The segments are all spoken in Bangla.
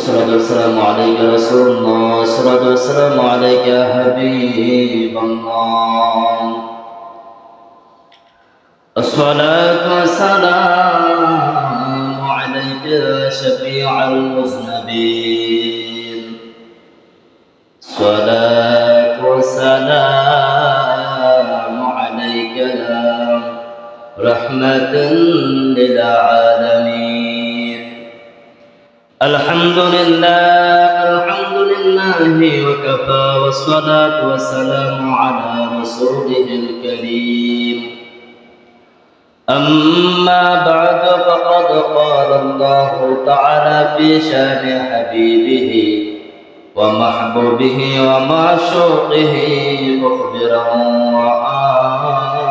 والصلاة والسلام عليك يا رسول الله، والصلاة والسلام عليك يا حبيب الله، الصلاة والسلام عليك يا شفيع المذنبين، الصلاة والسلام عليك يا رحمة للعالمين. الحمد لله وكفى، والصلاة والسلام على رسوله الكريم. أما بعد، فقد قال الله تعالى في شان حبيبه ومحبوبه ومعشوقه مخبرا وآمرا: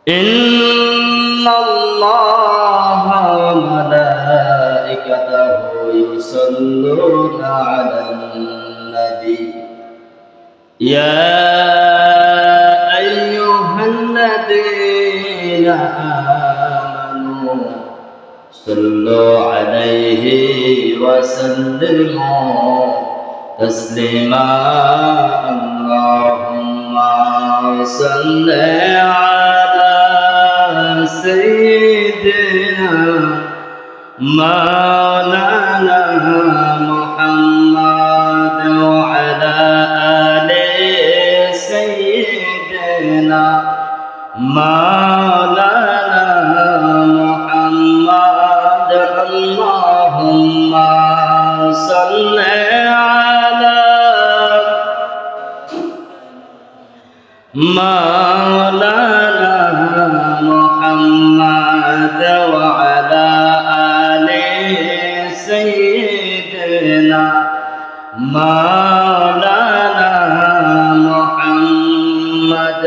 إن الله وملائكته يصلون على النبي يا أيها الذين آمنوا صلوا عليه وسلموا تسليما. اللهم صل على سيدنا مولانا محمد وعلى آل سيدنا مولانا محمد. اللهم صل على مولانا محمد وعلى آل سيدنا مولانا محمد.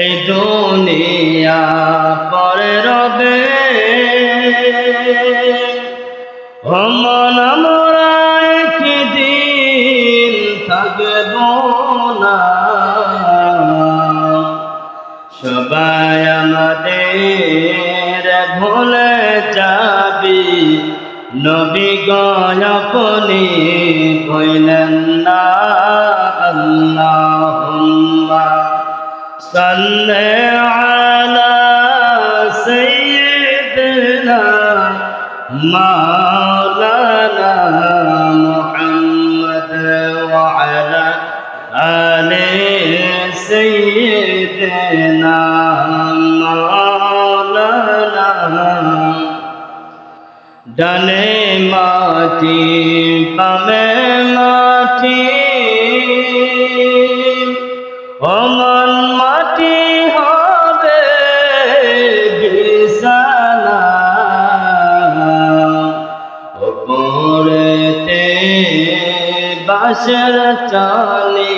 এই দুনিয়া পরে রবে, মন মোরা একদিন থাকব না। সবাই আমাদের ভুলে যাবি, নবী গো আপনি কইলেন না। আল্লাহুম্মা সাল্লি আলা সাইয়্যিদিনা মাওলানা মুহাম্মদ ওয়া আলা আলি সাইয়্যিদিনা মাওলানা। ডানে মাটি বামে মাটি, অমন মাটি হবে বিছানা। ওপরেতে বাঁশের চালি,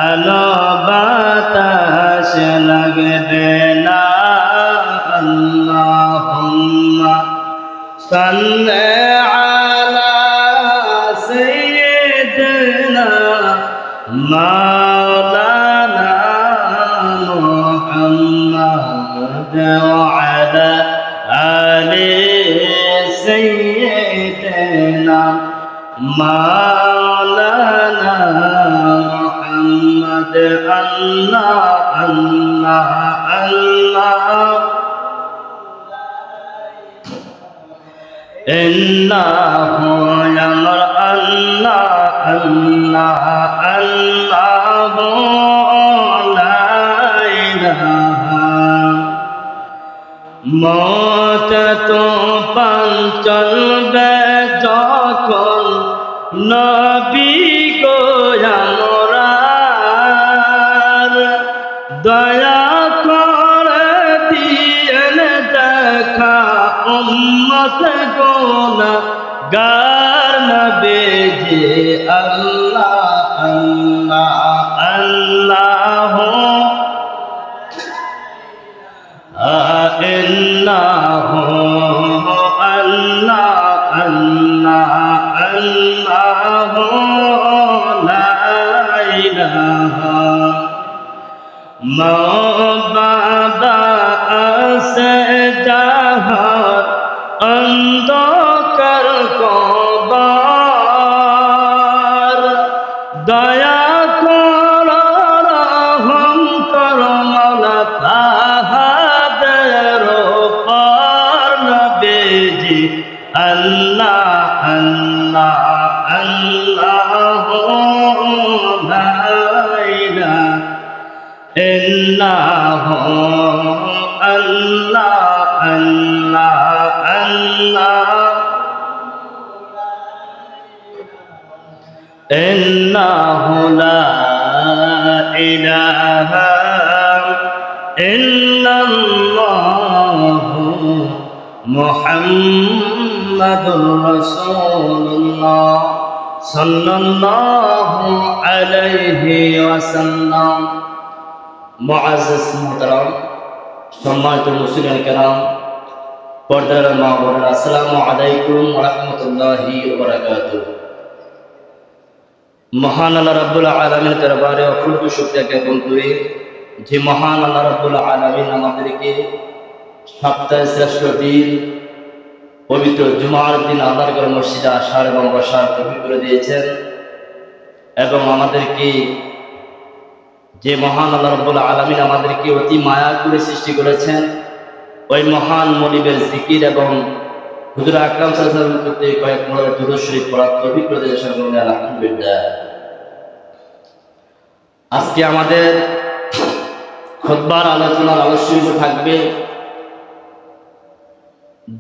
আলো বাতাস লাগবে না। আল্লাহুম্মা সাল্লি আলা সাইয়্যিদিনা مولانا محمد وعلى آل سيدنا مولانا محمد. الله الله الله إنه يمر الله الله الله لا إله موت তো চলবে যখন নবী গো আমরার দয়া করে দিয়েন দেখা উম্মত গুনাহগার নবীজি। আল্লাহ আল্লাহ আল্লাহ ইন্নাহু আল্লাহ আল্লাহ আল্লাহু লা ইলাহা। মা বাবা আছে যাহার অন্ধকার কবর দয়া কর রহম কর মাওলা তাহাদের উপর নবীজি আল্লাহ আল্লাহ আল্লাহ লা ইলাহা ইল্লাল্লাহ আল্লাহ আল্লাহ আল্লাহ ইন্নাহু লা ইলাহা ইল্লাল্লাহু মুহাম্মাদুর রাসূলুল্লাহ সাল্লাল্লাহু আলাইহি ওয়াসাল্লাম। মুআজ্জাজ মুহতারাম, সম্মানিত মুসলিম কেরাম, পর্দার মা বোনেরা, আসসালামু আলাইকুম ওয়া রাহমাতুল্লাহি ওয়া বারাকাতুহু। মহান আল্লাহ রাব্বুল আলামিনের দরবারে অপূর্ব শুকরিয়া জ্ঞাপন করি যে মহান আল্লাহ রাব্বুল আলামিন আমাদেরকে সপ্তাহের শ্রেষ্ঠ দিন পবিত্র জুমার দিন আল্লাহর ঘরে মসজিদে আসার এবং বসার তৌফিক করে দিয়েছেন এবং আমাদেরকে যে মহান আল্লাহ রাব্বুল আলামিন আমাদেরকে অতি মায়া করে সৃষ্টি করেছেন ওই মহান মনিবের জিকির এবং হুজুর আকরাম সাল্লাল্লাহু আলাইহি ওয়াসাল্লাম প্রতি কয়েক মোড় দুরূদ শরীফ পড়ার তৌফিক করে দিয়েছেন। আলহামদুলিল্লাহ। আজকে আমাদের খুতবার আলোচনার আলোচ্য বিষয় থাকবে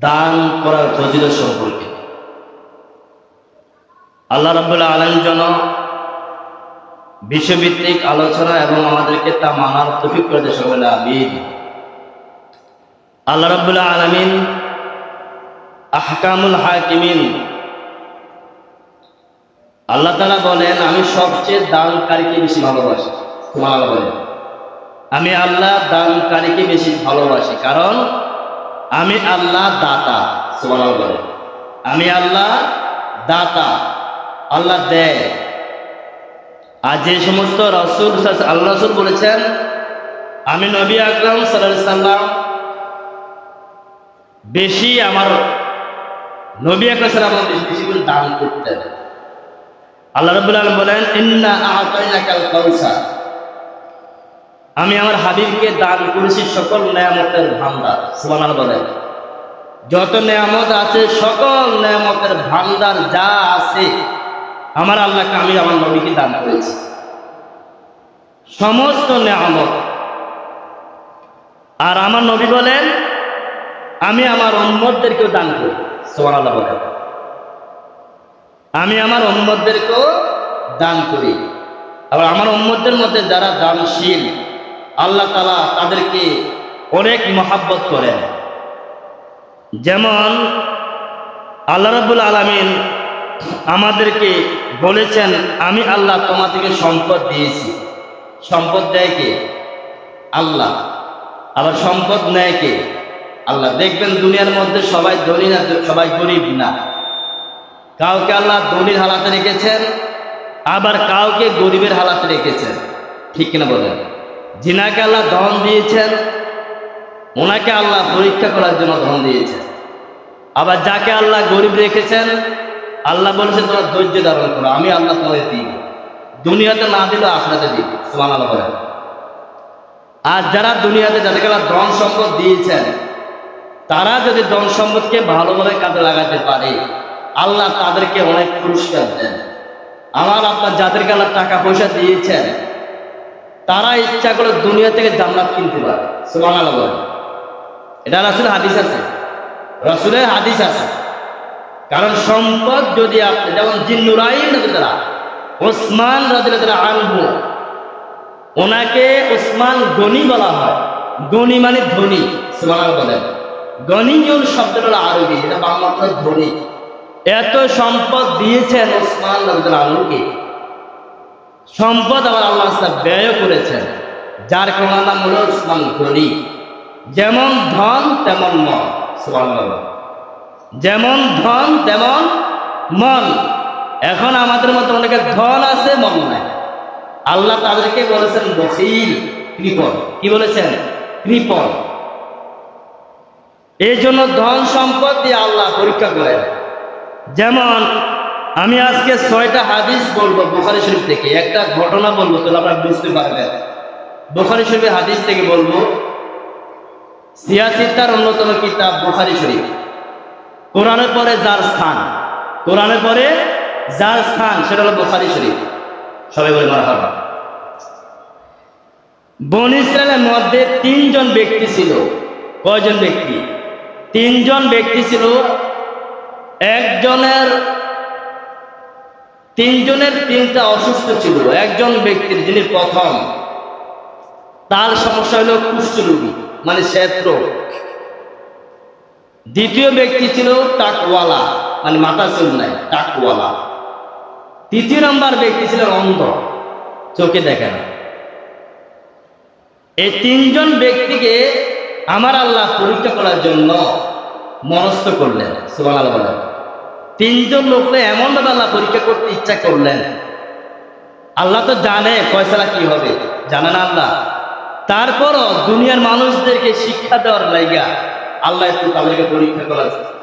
দান করার ফজিলত সম্পর্কে। আল্লাহ রাব্বুল আলামিন যেন বিশ্বভিত্তিক আলোচনা এবং আমাদেরকে তা মানার তৌফিক করে দেয় সকলে আমিন। আল্লাহ রাব্বুল আলামিন আহকামুল হাকিমিন, আল্লাহ তাআলা বলেন আমি সবচেয়ে দানকারীকে বেশি ভালোবাসি। সুবহানাল্লাহ বলেন, আমি আল্লাহ দানকারীকে বেশি ভালোবাসি, কারণ আমি আল্লাহ দাতা। সুবহানাল্লাহ বলেন, আমি আল্লাহ দাতা, আল্লাহ দেয়। আর যে সমস্ত রাসূল আল্লাহ রাসূল বলেছেন আমি নবী আকরাম সাল্লাল্লাহু আলাইহি সাল্লাম বেশি, আমার নবী আকরাম সাল্লাল্লাহু আলাইহি ওয়াসাল্লাম বেশি করে দান করতেন। আল্লাহ রাব্বুল আলামিন বলেন ইন্না আ'তাইনাকাল কাউসার, আমি আমার হাবিবকে দান করেছি সকল নেয়ামতের ভান্ডার। সুবহানাল্লাহ বলেন, যত নেয়ামত আছে সকল নেয়ামতের ভান্ডার যা আছে আমার আল্লাহকে আমি আমার নবীকে দান করেছি, সমস্ত নেয়ামত। আর আমার নবী বলেন আমি আমার উম্মতদেরকেও দান করি। সুবহানাল্লাহ বলেন, আমি আমার উম্মতদেরকেও দান করি। আবার আমার উম্মতদের মধ্যে যারা দানশীল আল্লাহ তাআলা তাদেরকে অনেক মহব্বত করেন। যেমন আল্লাহ রাব্বুল আলামিন আমাদেরকে বলেছেন আমি আল্লাহ তোমাদেরকে সম্পদ দিয়েছি। সম্পদ দেয় কে? আল্লাহ। আবার সম্পদ নেয় কে? আল্লাহ। দেখবেন দুনিয়ার মধ্যে সবাই ধনী না, সবাই গরিব না। কাউকে আল্লাহ ধনীর হালাতে রেখেছেন, আবার কাউকে গরিবের হালাতে রেখেছেন। ঠিক কিনা বলেন? যিনাকে আল্লাহ ধন দিয়েছেন ওনাকে আল্লাহ পরীক্ষা করার জন্য ধন দিয়েছেন। আবার যাকে আল্লাহ গরিব রেখেছেন আল্লাহ বলেছেন তোমরা ধৈর্য ধারণ করো, আমি আল্লাহ তোমাদের দিই, দুনিয়াতে না দিলেও আখিরাতে দিই। সুবহানাল্লাহ বলেন। আর যারা দুনিয়াতে যাদেরকে আল্লাহ ধন সম্পদ দিয়েছেন তারা যদি ধন সম্পদকে ভালোভাবে কাজে লাগাতে পারে আল্লাহ তাদেরকে অনেক পুরস্কার দেন। আমার আপনার যাদেরকে আল্লাহ টাকা পয়সা দিয়েছেন তারা ইচ্ছা করে দুনিয়া থেকে জান্নাত কিনতে পারে। সুবহানাল্লাহ বলেন। এটা রাসূলের হাদিস আছে, রাসূলের হাদিস আছে। কারণ সম্পদ যদি আপনি, যেমন জিন্নুরাইন রাদিয়াল্লাহু ওসমান রাদিয়াল্লাহু আনহু, ওনাকে ওসমান গনি বলা হয়। গনি মানে ধনী। সুবহানাল্লাহ বলেন। গনিয়ুল শব্দটা হলো আরবি, এটা বাংলা অর্থ ধনী। এত সম্পদ দিয়েছেন ওসমান রাদিয়াল্লাহু আনহুকে, সম্পদ আবার আল্লাহ তাআলা ব্যয় করেছেন, যার কারণে নাম হলো ওসমান গনি। যেমন ধন তেমন মন। সুবহানাল্লাহ। যেমন ধন তেমন মন। এখন আমাদের মতো অনেকের ধন আছে, মন নাই। আল্লাহ তাদেরকে বলেছেন বখিল, কৃপণ। কি বলেছেন? কৃপণ। এই জন্য ধন সম্পদ দিয়ে আল্লাহ পরীক্ষা করেন। যেমন আমি আজকে 6টা হাদিস বলবো বুখারী শরীফ থেকে, একটা ঘটনা বলবো তাহলে আপনারা বুঝতে পারবেন। বুখারী শরীফের হাদিস থেকে বলবো। সিয়াসিত্তার অন্যতম কিতাব বুখারী শরীফ। কোরআনের পরে যার স্থান, কোরআনের পরে যার স্থান সেটা হলো বুখারী শরীফ। সবাই বলে মারহাবা। বনী ইসরায়েলের মধ্যে 3 জন ব্যক্তি ছিল। কয়জন ব্যক্তি? 3 জন ব্যক্তি ছিল। তিনজনের 3টা অসুস্থ ছিল। একজন ব্যক্তির, যিনি প্রথম, তার সমস্যা হলো কুষ্ঠরোগী, মানে শ্বেত। দ্বিতীয় ব্যক্তি ছিল টাকওয়ালা, মানে মাথা চুল নাই, টাকওয়ালা। তৃতীয় নম্বর ব্যক্তি ছিল অন্ধ, চোখে দেখে না। এই 3 জন ব্যক্তিকে আমার আল্লাহ পরীক্ষা করার জন্য মনস্থ করলেন। সুবহানাল্লাহ বলেন। 3 জন লোককে এমন ভাবে আল্লাহ পরীক্ষা করতে ইচ্ছা করলেন। আল্লাহ তো জানে ফয়সালা কি হবে, জানে না আল্লাহ? তারপরও দুনিয়ার মানুষদেরকে শিক্ষা দেওয়ার লাইগা আল্লাহ একটু তাদেরকে পরীক্ষা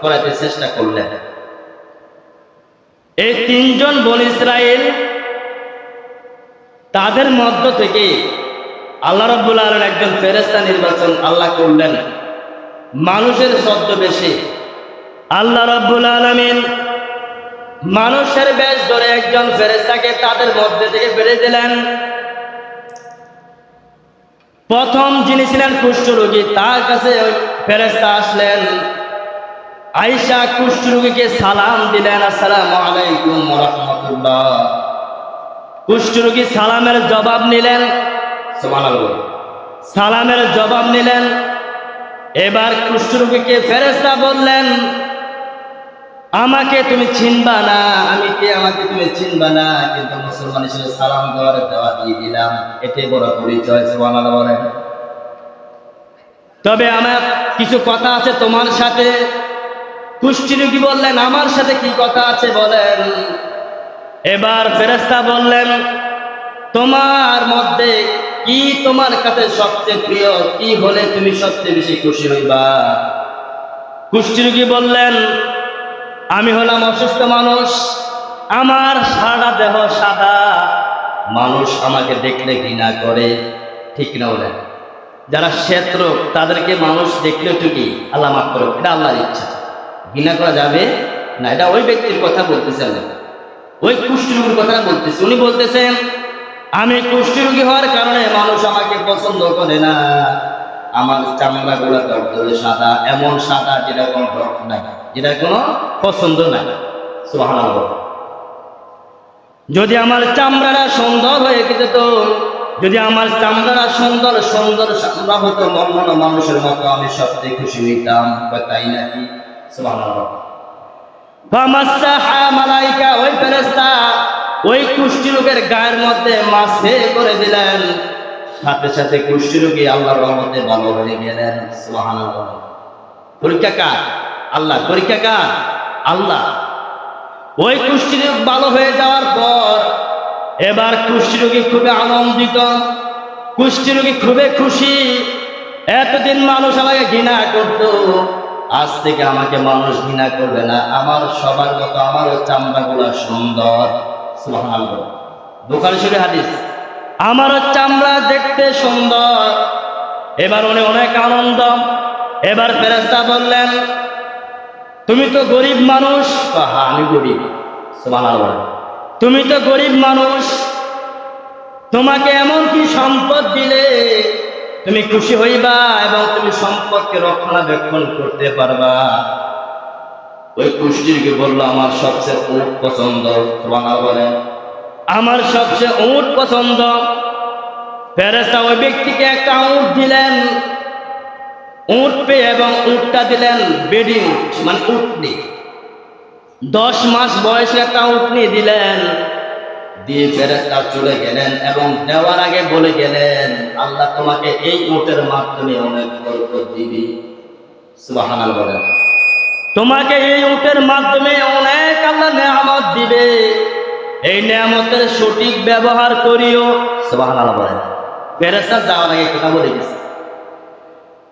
করাতে চেষ্টা করলেন। এই 3 জন বনী ইসরাইল, তাদের মধ্য থেকে আল্লাহ রাব্বুল আলামিন একজন ফেরেশতা নির্বাচন আল্লাহ করলেন মানুষের ছদ্মবেশে। আল্লাহ রাব্বুল আলামিন মানুষের বেশ ধরে একজন ফেরেশতাকে তাদের মধ্যে থেকে বেড়ে দিলেন। প্রথম যিনি ছিলেন কুষ্ঠরোগী, তার কাছে ওই ফেরেশতা আসলেন। আয়েশা কুষ্ঠরোগীকে সালাম দিলেন, আসসালামু আলাইকুম ওয়া রাহমাতুল্লাহ। কুষ্ঠরোগী সালামের জবাব নিলেন। সুবহানাল্লাহ। সালামের জবাব নিলেন। এবার কুষ্ঠরোগীকে ফেরেশতা বললেন, আমাকে তুমি চিনবা না, আমি কে আমাকে তুমি চিনবা না, কিন্তু মুসলমান হিসেবে সালাম দেওয়ার দেওয়া দিয়ে দিলাম, এতে বড় পরিচয়। সুবহানাল্লাহ বলেন। তবে আমার কিছু কথা আছে তোমার সাথে। কুষ্ঠরোগী বললেন, আমার সাথে কি কথা আছে বলেন। এবার ফেরেশতা বললেন, তোমার মধ্যে কি তোমার কাছে সবচেয়ে প্রিয়, কি হলে তুমি সবচেয়ে বেশি খুশি হইবা? কুষ্ঠরোগী বললেন, আমি হলাম অসুস্থ মানুষ, আমার সারা দেহ সাদা, মানুষ আমাকে দেখলে ঘৃণা করে। ঠিক না বলেন? যারা শ্বেত তাদেরকে মানুষ দেখলে একটু কি আল্লাহ মাফ করো, এটা আল্লাহর ইচ্ছা, ঘৃণা করা যাবে না। এটা ওই ব্যক্তির কথা বলতেছেন, ওই কুষ্ঠরোগীর কথা বলতেছে। উনি বলতেছেন, আমি কুষ্ঠরোগী হওয়ার কারণে মানুষ আমাকে পছন্দ করে না, আমার চামড়া গুলা দরদরে সাদা, এমন সাদা যেটা কোনো রক নাই, যেটা কোনো পছন্দ নাই। সুবহানাল্লাহ। যদি আমার চামড়াটা সুন্দর হয়ে যেত, যদি আমার চামড়াটা সুন্দর সুন্দর চামড়া হতো অন্যান্য মানুষের মতো, আমি সবচেয়ে খুশি হইতাম। তাই নাকি? সুবহানাল্লাহ। ফামাসসাহা মালাইকা, ওই ফেরেশতা ওই কুষ্ঠরোগের গায়ের মধ্যে মাসে করে দিলেন। সাথে সাথে কুষ্ঠরোগী আল্লাহর রহমতে ভালো হয়ে গেলেন। সুবহানাল্লাহ। পরীক্ষা কার? আল্লাহ। পরীক্ষা কার? আল্লাহ। ওই কুষ্ঠরোগ ভালো হয়ে যাওয়ার পর এবার কুষ্ঠরোগী খুবই আনন্দিত, কুষ্ঠরোগী খুবই খুশি। এতদিন মানুষ আমাকে ঘৃণা করত, আজ থেকে আমাকে মানুষ ঘৃণা করবে না, আমার সবার মতো আমারও চামড়াগুলো সুন্দর। সুবহানাল্লাহ। বুখারী শরীফের হাদিস। আমারও চামড়া দেখতে সুন্দর। এবার উনি অনেক আনন্দ। এবার ফেরেশতা বললেন, তুমি তো গরিব মানুষ। হ্যাঁ, আমি গরিব। সুবহানাল্লাহ। তুমি তো গরিব মানুষ, তোমাকে এমন কি সম্পদ দিলে তুমি খুশি হইবা এবং তুমি সম্পদকে রক্ষণাবেক্ষণ করতে পারবা? ওই কুষ্ঠরোগী বলল, আমার সবচেয়ে উট পছন্দ। সুবহানাল্লাহ। আমার সবচেয়ে উট পছন্দ। ফেরেশতা ওই ব্যক্তিকে একটা উট দিলেন। উট পেয়ে এবং উটটা দিলেন বেডি উট, মানে উটনি। 10 মাস বয়সে একটা উটনি দিলেন। দিয়ে ফেরেশতা চলে গেলেন এবং দেওয়ার আগে বলে গেলেন, আল্লাহ তোমাকে এই উটের মাধ্যমে অনেক বরকত দিবে। সুবহানাল্লাহ বলেন। তোমাকে এই উটের মাধ্যমে অনেক আল্লাহ নেয়ামত দিবে, এই নেয়ামতের সঠিক ব্যবহার করিও। সুবহানাল্লাহ বলেন। ফেরেশতা যাওয়ার আগে কথা বলে গেছে।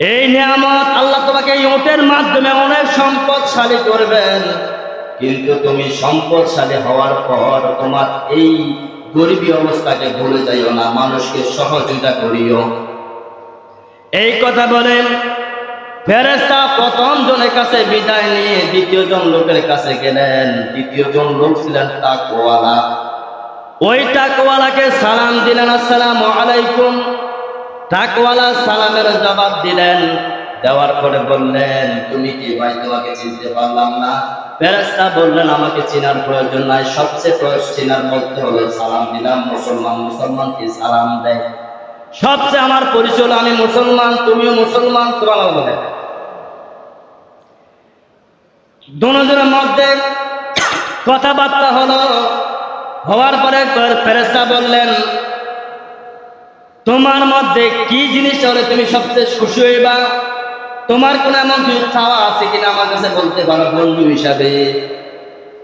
এই নিয়ামত আল্লাহ তোমাকে এই উটের মাধ্যমে অনেক সম্পদশালী করবেন, কিন্তু তুমি সম্পদশালী হওয়ার পর তোমার এই গরিবী অবস্থাকে ভুলে যাইও না, মানুষকে সহযোগিতা করিও। এই কথা বলেন ফেরেশতা প্রথম জনের কাছে বিদায় নিয়ে দ্বিতীয় জন লোকের কাছে গেলেন। দ্বিতীয় জন লোক ছিলেন তাকওয়ালা। ওই তাকওয়ালাকে সালাম দিলেন, আসসালামু আলাইকুম। তাকওয়ালা সালামের জবাব দিলেন, দেওয়ার পরে বললেন, তুমি কি ভাই, তোমাকে চিনতে পারলাম না। ফেরেশতা বললেন, আমাকে চেনার প্রয়োজন নাই, সবচেয়ে চেনার মধ্যে হলো সালাম দিলাম। মুসলমান মুসলমানকে সালাম দেয়, সবচেয়ে আমার পরিচয় হলো আমি মুসলমান, তুমিও মুসলমান। সুবহানাল্লাহ বলেন। দুজনের মধ্যে কথাবার্তা হলো, হওয়ার পরে ফেরেশতা বললেন, তোমার মধ্যে কি জিনিস হলে তুমি সবচেয়ে খুশি হইবা? তোমার কোন এমন কিছু চাওয়া আছে কিনা আমার কাছে বলতে পারো বন্ধু হিসাবে।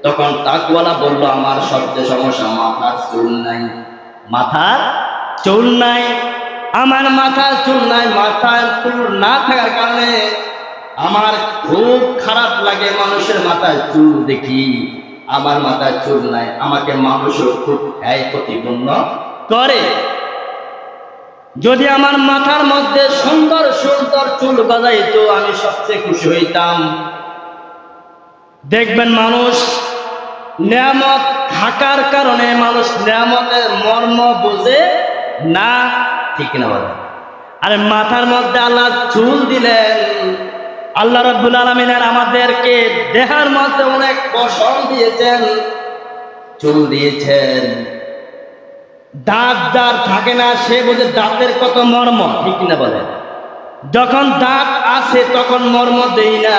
তখন তাকওয়ালা বলল, আমার সবচেয়ে সমস্যা মাথার চুল নাই। মাথার চুল নাই, আমার মাথার চুল নাই। মাথার চুল না থাকার কারণে আমার খুব খারাপ লাগে, মানুষের মাথায় চুল দেখি, আমার মাথায় চুল নাই, আমাকে মানুষও খুব প্রতিপন্ন করে। যদি আমার মাথার মধ্যে সুন্দর সুন্দর চুল গজাইতো আমি সবচেয়ে খুশি হইতাম। দেখবেন মানুষ নিয়ামত থাকার কারণে মানুষ নিয়ামতের মর্ম বোঝে না, ঠিক না বলে। আরে মাথার মধ্যে আল্লাহ চুল দিলেন, আল্লাহ রাব্বুল আলামিন আমাদেরকে দেহের মধ্যে অনেক পশম দিয়েছেন, চুল দিয়েছেন। দাঁত যার থাকে না সে বোঝে দাঁতের কত মর্ম, ঠিক না বলে। যখন দাঁত আছে তখন মর্ম দেই না,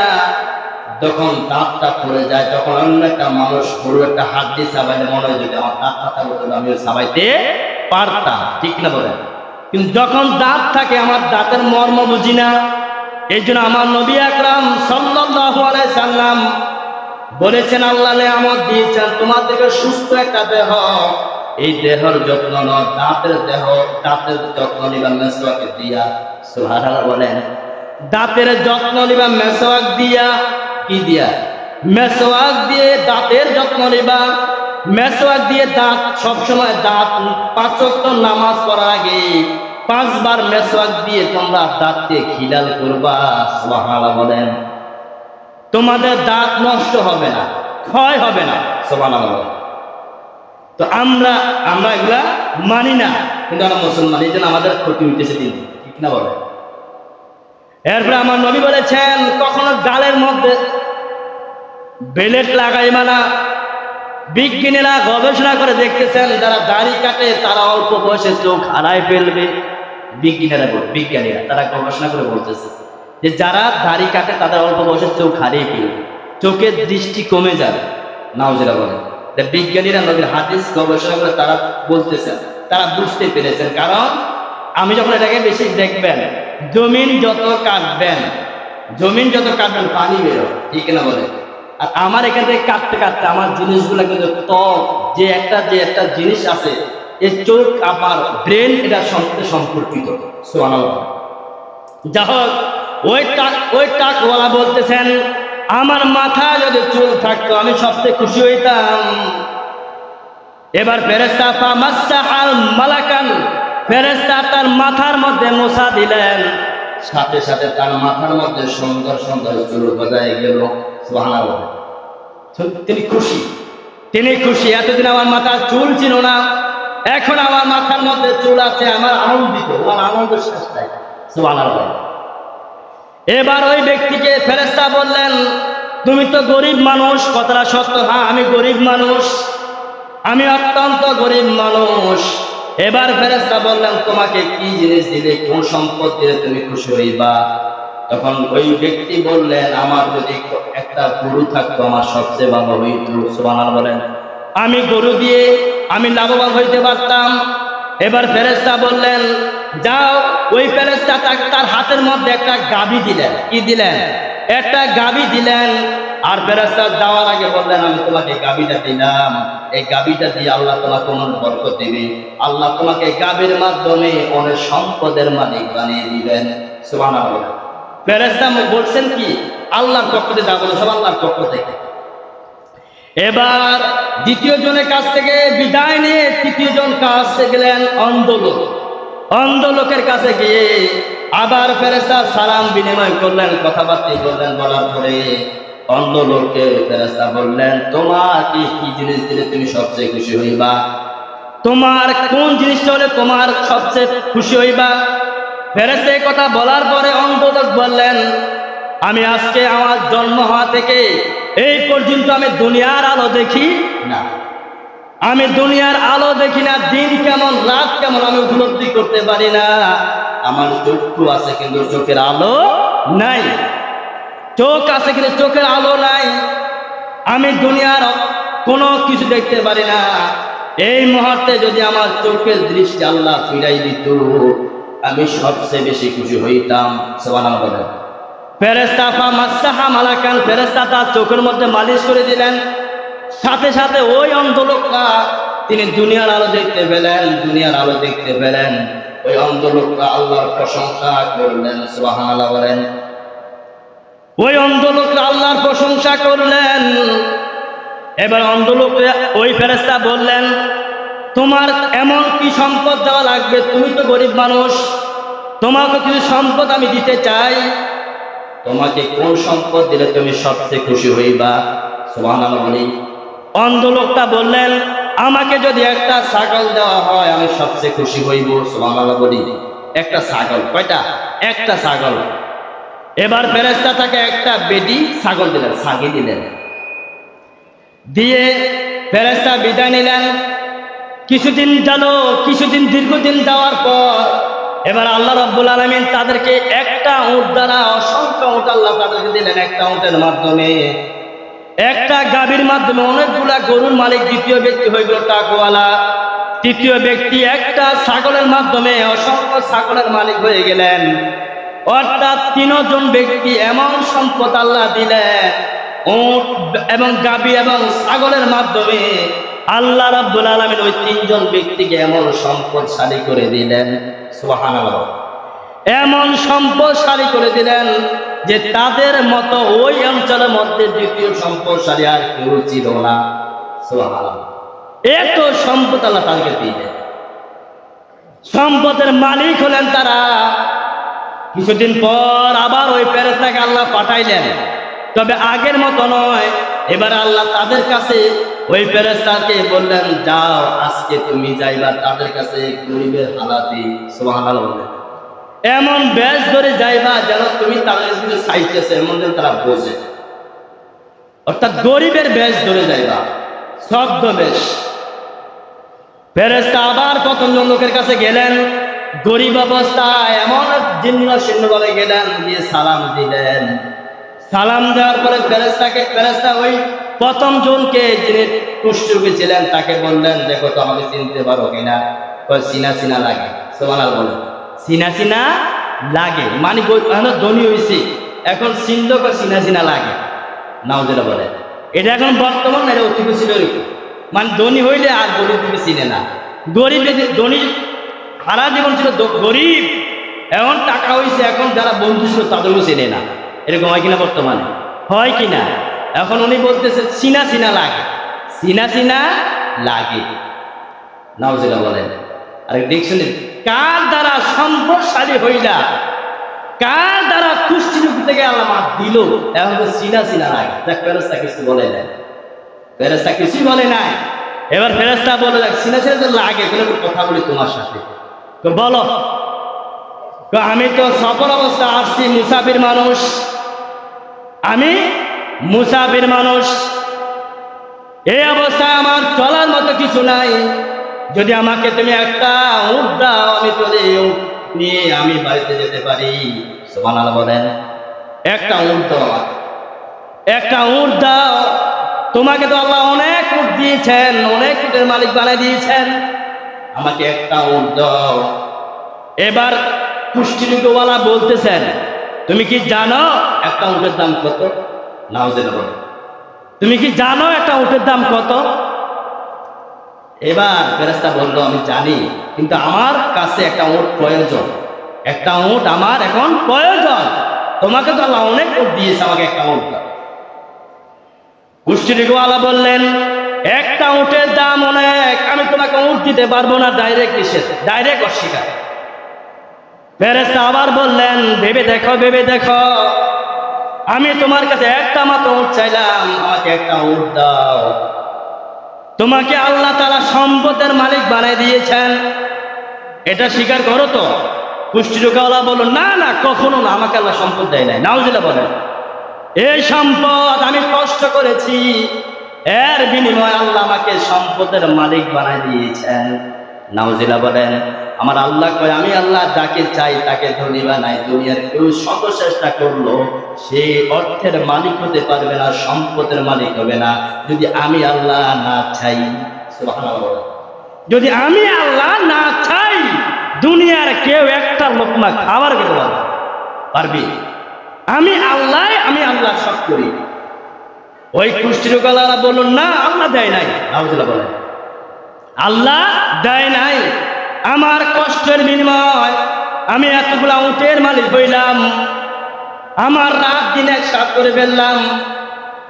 যখন দাঁতটা পড়ে যায় তখন অন্য একটা মানুষ বড় একটা হাত দিয়ে চাবাইলে মনে হয় যদি আমার দাঁতটা থাকতো আমিও চাবাইতে পারতাম, ঠিক না বলে। কিন্তু যখন দাঁত থাকে আমার দাঁতের মর্ম বুঝি না। এই জন্য আমার নবী আকরাম সাল্লাল্লাহু আলাইহি সাল্লাম বলেছেন, আল্লাহ নিয়ামত দিয়েছেন তোমাদেরকে সুস্থ একটা দেহ, এই দেহের যত্ন নাও, দাঁতের যত্ন নিবা মেসওয়াক দিয়া। সুবহানাল্লাহ বলেন। দাঁতের যত্ন নিবা মেসওয়াক দিয়া। কি দিয়া? মেসওয়াক দিয়ে দাঁতের যত্ন নিবা। মেসওয়াক দিয়ে দাঁত সবসময় দাঁত 5 ওয়াক্ত নামাজ পড়ার আগে 5 বার মেসওয়াক দিয়ে তোমরা দাঁতকে খিলাল করবা। সুবহানাল্লাহ বলেন। তোমাদের দাঁত নষ্ট হবে না, ক্ষয় হবে না। সুবহানাল্লাহ। তো আমরা এগুলা মানি না, কিন্তু আমরা মুসলমান, এই জন্য আমাদের ক্ষতি হইতেছে দিন, ঠিক না বলে। এরপরে আমার নবী বলেছেন, কখনো গালের মধ্যে বেলেট লাগাইবা না। বিজ্ঞানীরা গবেষণা করে দেখতেছেন, যারা দাড়ি কাটে তারা অল্প বয়সে চোখ হারায় ফেলবে। বিজ্ঞানীরা তারা গবেষণা করে বলতেছে যে যারা দাড়ি কাটে তাদের অল্প বয়সে চোখ হারিয়ে ফেলবে, চোখের দৃষ্টি কমে যাবে। নাউজুবিল্লাহ বলেন। বিজ্ঞানীরা নবীর হাদিস গবেষণা করে তারা বলতেছেন, তারা বুঝতে পেরেছেন। কারণ আমি যখন এটাকে বেশি দেখবেন, জমিন যত কাটবেন পানি বেরো, ঠিক না বলে। আর আমার এখান থেকে কাটতে কাটতে আমার জিনিসগুলো কিন্তু ত্বক যে একটা জিনিস আছে, এই চোখ আমার ব্রেন এটার সঙ্গে সম্পর্কিত। সুবহানাল্লাহ। যা হোক, ওই টাকওয়ালা বলতেছেন, আমার মাথা যদি চুল থাকতো আমি সবচেয়ে খুশি হইতাম। এবার ফেরেশতা ফামাসসাহাল মালাকান, ফেরেশতা তার মাথার মধ্যে মোছা দিলেন, সাথে সাথে তার মাথার মধ্যে সুন্দর সুন্দর চুল গজায় গেল। সুবহানাল্লাহ। তিনি খুশি। এতদিন আমার মাথার চুল ছিল না, এখন আমার মাথার মধ্যে চুল আছে, আমার আনন্দিত, আমার আনন্দ শেষ নাই। সুবহানাল্লাহ। এবার ওই ব্যক্তিকে ফেরেশতা বললেন, তুমি তো গরিব মানুষ, কথাটা সত্য? হ্যাঁ, আমি গরিব মানুষ, আমি অত্যন্ত গরিব মানুষ। এবার ফেরেশতা বললেন, তোমাকে কি জিনিস দিলে, কোন সম্পদ দিলে তুমি খুশি হইবা? তখন ওই ব্যক্তি বললেন, আমার যদি একটা গরু থাকতো আমার সবচেয়ে ভালো হইত। সুবহানাল্লাহ বলেন। আমি গরু দিয়ে আমি লাভবান হইতে পারতাম। এবার ফেরেশতা বললেন, যাও। ওই ফেরেশতা তার হাতের মধ্যে একটা গাভী দিলেন। কি দিলেন? একটা গাভী দিলেন। আর ফেরেশতা যাওয়ার আগে বললেন, আমি তোমাকে গাভীটা দিলাম, এই গাভীটা দিয়ে আল্লাহ তোমাকে অনেক বরকত দিবে, আল্লাহ তোমাকে গাভীর মাধ্যমে অনেক সম্পদের মালিক বানিয়ে দিবেন। সুবহানাল্লাহ। ফেরেশতা বলছেন কি আল্লাহর পক্ষ থেকে যা বলো সব আল্লাহর পক্ষ থেকে। এবার দ্বিতীয় জনের কাছ থেকে বিদায় নিয়ে তৃতীয় জন কাছে গেলেন অন্ধ লোক। অন্ধ লোকের কাছে গিয়ে আবার ফেরেশতা সালাম বিনিময় করলেন, কথাবার্তা বললেন। বলার পরে অন্ধ লোককে ফেরেশতা বললেন, তোমার কি জিনিস দিলে তুমি সবচেয়ে খুশি হইবা? তোমার কোন জিনিসটা হলে তোমার সবচেয়ে খুশি হইবা? ফেরেশতা এই কথা বলার পরে অন্ধ লোক বললেন, আমি আজকে আমার জন্ম হওয়া থেকে এই পর্যন্ত আমি দুনিয়ার আলো দেখি না। আমি দুনিয়ার আলো দেখি না, দিন কেমন রাত কেমন আমি উপলব্ধি করতে পারি না। আমার চক্ষু আছে কিন্তু চোখের আলো নাই, চোখ আছে কিন্তু চোখের আলো নাই। আমি দুনিয়ার কোনো কিছু দেখতে পারি না। এই মুহূর্তে যদি আমার চোখের দৃষ্টি আল্লাহ ফিরাই দিত, আমি সবচেয়ে বেশি খুশি হইতাম। সুবহানাল্লাহ বলেন। ফেরেশতা ফামাসাহা মালাকান, ফেরেশতা তার চোখের মধ্যে মালিশ করে দিলেন। সাথে সাথে ওই অন্ধ লোকটা তিনি দুনিয়ার আলো দেখতে পেলেন, দুনিয়ার আলো দেখতে পেলেন। ওই অন্ধ লোকটা আল্লাহর প্রশংসা করলেন। সুবহানাল্লাহ বলেন। ওই অন্ধ লোকটা আল্লাহর প্রশংসা করলেন। এবার অন্ধ লোকটা ওই ফেরেশতা বললেন, তোমার এমন কি সম্পদ দেওয়া লাগবে? তুমি তো গরিব মানুষ, তোমাকে কিছু সম্পদ আমি দিতে চাই। তোমাকে কোন সম্পদ দিলে তুমি সবচেয়ে খুশি হইবা? সুবহানাল্লাহ বলি। অন্ধ লোকটা বললেন, আমাকে যদি একটা ছাগল দেওয়া হয় আমি সবচেয়ে খুশি হইব। সুবহানাল্লাহ বলি। একটা ছাগল। কয়টা? একটা ছাগল। এবার ফেরেশতা তাকে একটা বেটি ছাগল দিলেন, ছাগি দিলেন। দিয়ে ফেরেশতা বিদায় নিলেন। কিছুদিন গেল, কিছুদিন দীর্ঘদিন যাওয়ার পর এবার আল্লাহ রাব্বুল আলামিন তাদেরকে একটা উট দ্বারা অসংখ্য উট আল্লাহ তাদেরকে দিলেন। একটা উটের মাধ্যমে, একটা গাভীর মাধ্যমে অনেকগুলা গরুর মালিক দ্বিতীয় ব্যক্তি হয়ে গেল টাকওয়ালা। তৃতীয় ব্যক্তি একটা ছাগলের মাধ্যমে অসংখ্য ছাগলের মালিক হয়ে গেলেন। অর্থাৎ তিনজন ব্যক্তি এমন সম্পদ আল্লাহ দিলেন, উট এবং গাভী এবং ছাগলের মাধ্যমে আল্লাহ রাব্বুল আলামিন ওই তিনজন ব্যক্তিকে এমন সম্পদশালী করে দিলেন। সুবহানাল্লাহ। এমন সম্পদশালী করে দিলেন যে তাদের মতো ওই অঞ্চলের মধ্যে দ্বিতীয় সম্পদশালী আর কেউ ছিল না। সুবহানাল্লাহ। এত সম্পদ আল্লাহ তাদেরকে দিলেন। সম্পদের মালিক হলেন তারা। কিছুদিন পর আবার ওই ফেরেশতাকে আল্লাহ পাঠাইলেন, তবে আগের মতো নয়। এবার আল্লাহ তাদের কাছে ওই ফেরেশতাকে বললেন, যাও আজকে তুমি যাইবা তাদের কাছে গরিবের হালাতে। সুবহানাল্লাহ। এমন বেশ ধরে যাইবা যেন তুমি তাদের কিছু চাইতেছে এমন যেন তারা বোঝে। অর্থাৎ গরিবের বেশ ধরে যাইবা, শব্দ বেশ। ফেরেশতা আবার প্রথম লোকের কাছে গেলেন, গরিব অবস্থায় এমন জীর্ণ শীর্ণভাবে গেলেন, দিয়ে সালাম দিলেন। সালাম দেওয়ার পরে ফেরেশতা ওই প্রথম জনকে যিনি কুষ্ঠরোগী ছিলেন তাকে বললেন, দেখো তো আমাকে চিনতে পারো কিনা? চিনা চিনা লাগে। সুবহানাল্লাহ বলেন। চিনা চিনা লাগে মানে ধনী হয়েছে, এখন চিনলেও চিনা চিনা লাগে। নাউজুবিল্লাহ বলে। এটা এখন বর্তমান, এটা অতীত ছিল মানে ধনী হইলে আর গরিব দিকে চিনে না। গরিব ধনী সারা জীবন ছিল গরিব, এখন টাকা হয়েছে, এখন যারা বন্ধু ছিল তাদেরও চেনে না। এরকম হয় কিনা বর্তমানে? হয় কিনা? এখন উনি বলতেছে চিনা চিনা লাগে, চিনা চিনা লাগে। নাউজুবিল্লাহ বলেন। আর দেখছেন কার দ্বারা সম্পদশালী হইলা, কার দ্বারা কুষ্ঠরোগ থেকে আল্লাহ মাফ দিল, এখন তো চিনা চিনা লাগে। দেখ ফেরেশতা কিছু বলে নাই, ফেরেশতা কিছুই বলে নাই। এবার ফেরেশতা বলে দেখ চিনা চিনা তো লাগে, কথা বলি তোমার সাথে। তো বলো। আমি তো সফর অবস্থা আসছি, মুসাফির মানুষ, আমি মুসাফির মানুষ। এই অবস্থায় আমার চলার মতো কিছু নাই। যদি আমাকে তুমি একটা উট দাও, আমি চলে নিয়ে আমি বাড়িতে যেতে পারি। সুবহানাল্লাহ বলেন। একটা উট দাও আমাকে, একটা উট দাও। তোমাকে তো আল্লাহ অনেক উট দিয়েছেন, অনেক উটের মালিক বানিয়ে দিয়েছেন, আমাকে একটা উট দাও। এবার কুষ্ঠরোগীওয়ালা বলতেছেন, তুমি কি জানো একটা উটের দাম কত? নাউজুবিল্লাহ বলেন। তুমি কি জানো একটা উটের দাম কত? এবার ফেরেশতা বলল, আমি জানি, কিন্তু আমার কাছে একটা উট প্রয়োজন, একটা উট আমার এখন প্রয়োজন। তোমাকে তো আল্লাহ অনেক উট দিয়েছে, আমাকে একটা উট দাও। কুষ্টিরিওয়ালা বললেন, একটা উটের দাম অনেক, আমি তোমাকে উট দিতে পারবো না। ডাইরেক্ট নিষেধ, ডাইরেক্ট অস্বীকার। ফেরেশতা আবার বললেন, ভেবে দেখো, ভেবে দেখো, আমি তোমার কাছে একটা মাত্র উট চাইলাম, আমাকে একটা উট দাও। তোমাকে আল্লাহ তাআলা সম্পদের মালিক বানিয়ে দিয়েছেন, এটা স্বীকার করো তো? কুষ্টিরিওয়ালা বলল, না না, কখনো না, আমাকে আল্লাহ সম্পদ দেয় নাই। নাউজুবিল্লাহ বলেন। এই সম্পদ আমি কষ্ট করেছি, এর বিনিময়ে আল্লাহ আমাকে সম্পদের মালিক বানায় দিয়েছেন। নাউজুবিল্লাহ বলেন। আমার আল্লাহ কয়, আমি আল্লাহ যাকে চাই তাকে ধনী বানাই। দুনিয়ার কেউ শত চেষ্টা করলো সে অর্থের মালিক হতে পারবে না, সম্পদের মালিক হবে না, যদি আমি আল্লাহ না চাই। সুবহানাল্লাহ। যদি আমি আল্লাহ না চাই, দুনিয়ার কেউ একটা লোকমা খাবার খেতে পারবে? আমি আল্লাহ সব করি। ওই কুষ্টিরিওয়ালারা বলুন, না, আল্লাহ দেয় নাই। নাউজুবিল্লাহ বলেন। আল্লাহ দেয় নাই, আমার কষ্টের বিনিময় আমি এতগুলা উটের মালিক হইলাম, আমার রাত দিন একসাথ করে ফেললাম,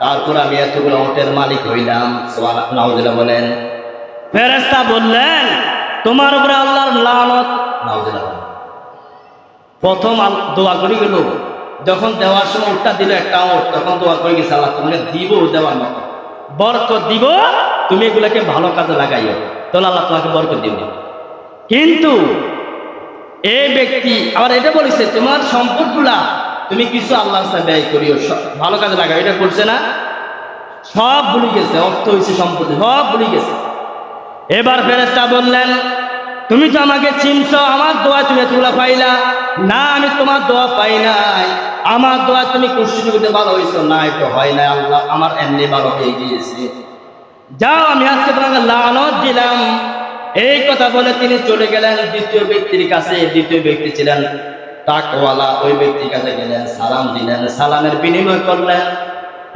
তারপর আমি এতগুলা উটের মালিক হইলাম। সুবহানাল্লাহ। নাউজুবিল্লাহ বলেন। ফেরেশতা বললেন, তোমার উপরে আল্লাহর লানত। নাউজুবিল্লাহ। প্রথম দোয়া করে গেল, যখন দেওয়ার সময় উটটা দিল একটা উট, তখন দোয়া করে গেছে, আল্লাহ তোমাকে দিব দেওয়ার মতো, বরকত দিব, তুমি এগুলাকে ভালো কাজে লাগাইও, তাহলে আল্লাহ তোমাকে বরকত দিব। কিন্তু এই ব্যক্তি আবার এটা বলেছে, তোমার সম্পদগুলা তুমি কিছু আল্লাহর রাস্তায় ব্যয় করিও, ভালো কাজে লাগাও। এটা করছে না? সব ভুলে গেছে, অর্থ হয়েছে, সম্পত্তি সব ভুলে গেছে। এবার ফেরেশতা বললেন, তুমি তো আমাকে চিনছো, আমার দোয়া তুমি এতগুলা পাইলা না? আমি তোমার দোয়া পাই নাই, আমার দোয়া তুমি কুষ্টিতে ভালো হয়েছো না? এটা হয় না, আল্লাহ আমার এমনি ভালো হয়ে গিয়েছে, যাও, আমি আজকে তোমাকে লানত দিলাম। এই কথা বলে তিনি চলে গেলেন দ্বিতীয় ব্যক্তির কাছে। দ্বিতীয় ব্যক্তি ছিলেন তাকওয়ালা, ওই ব্যক্তির কাছে গেলেন, সালাম দিলেন, সালামের বিনিময় করলেন।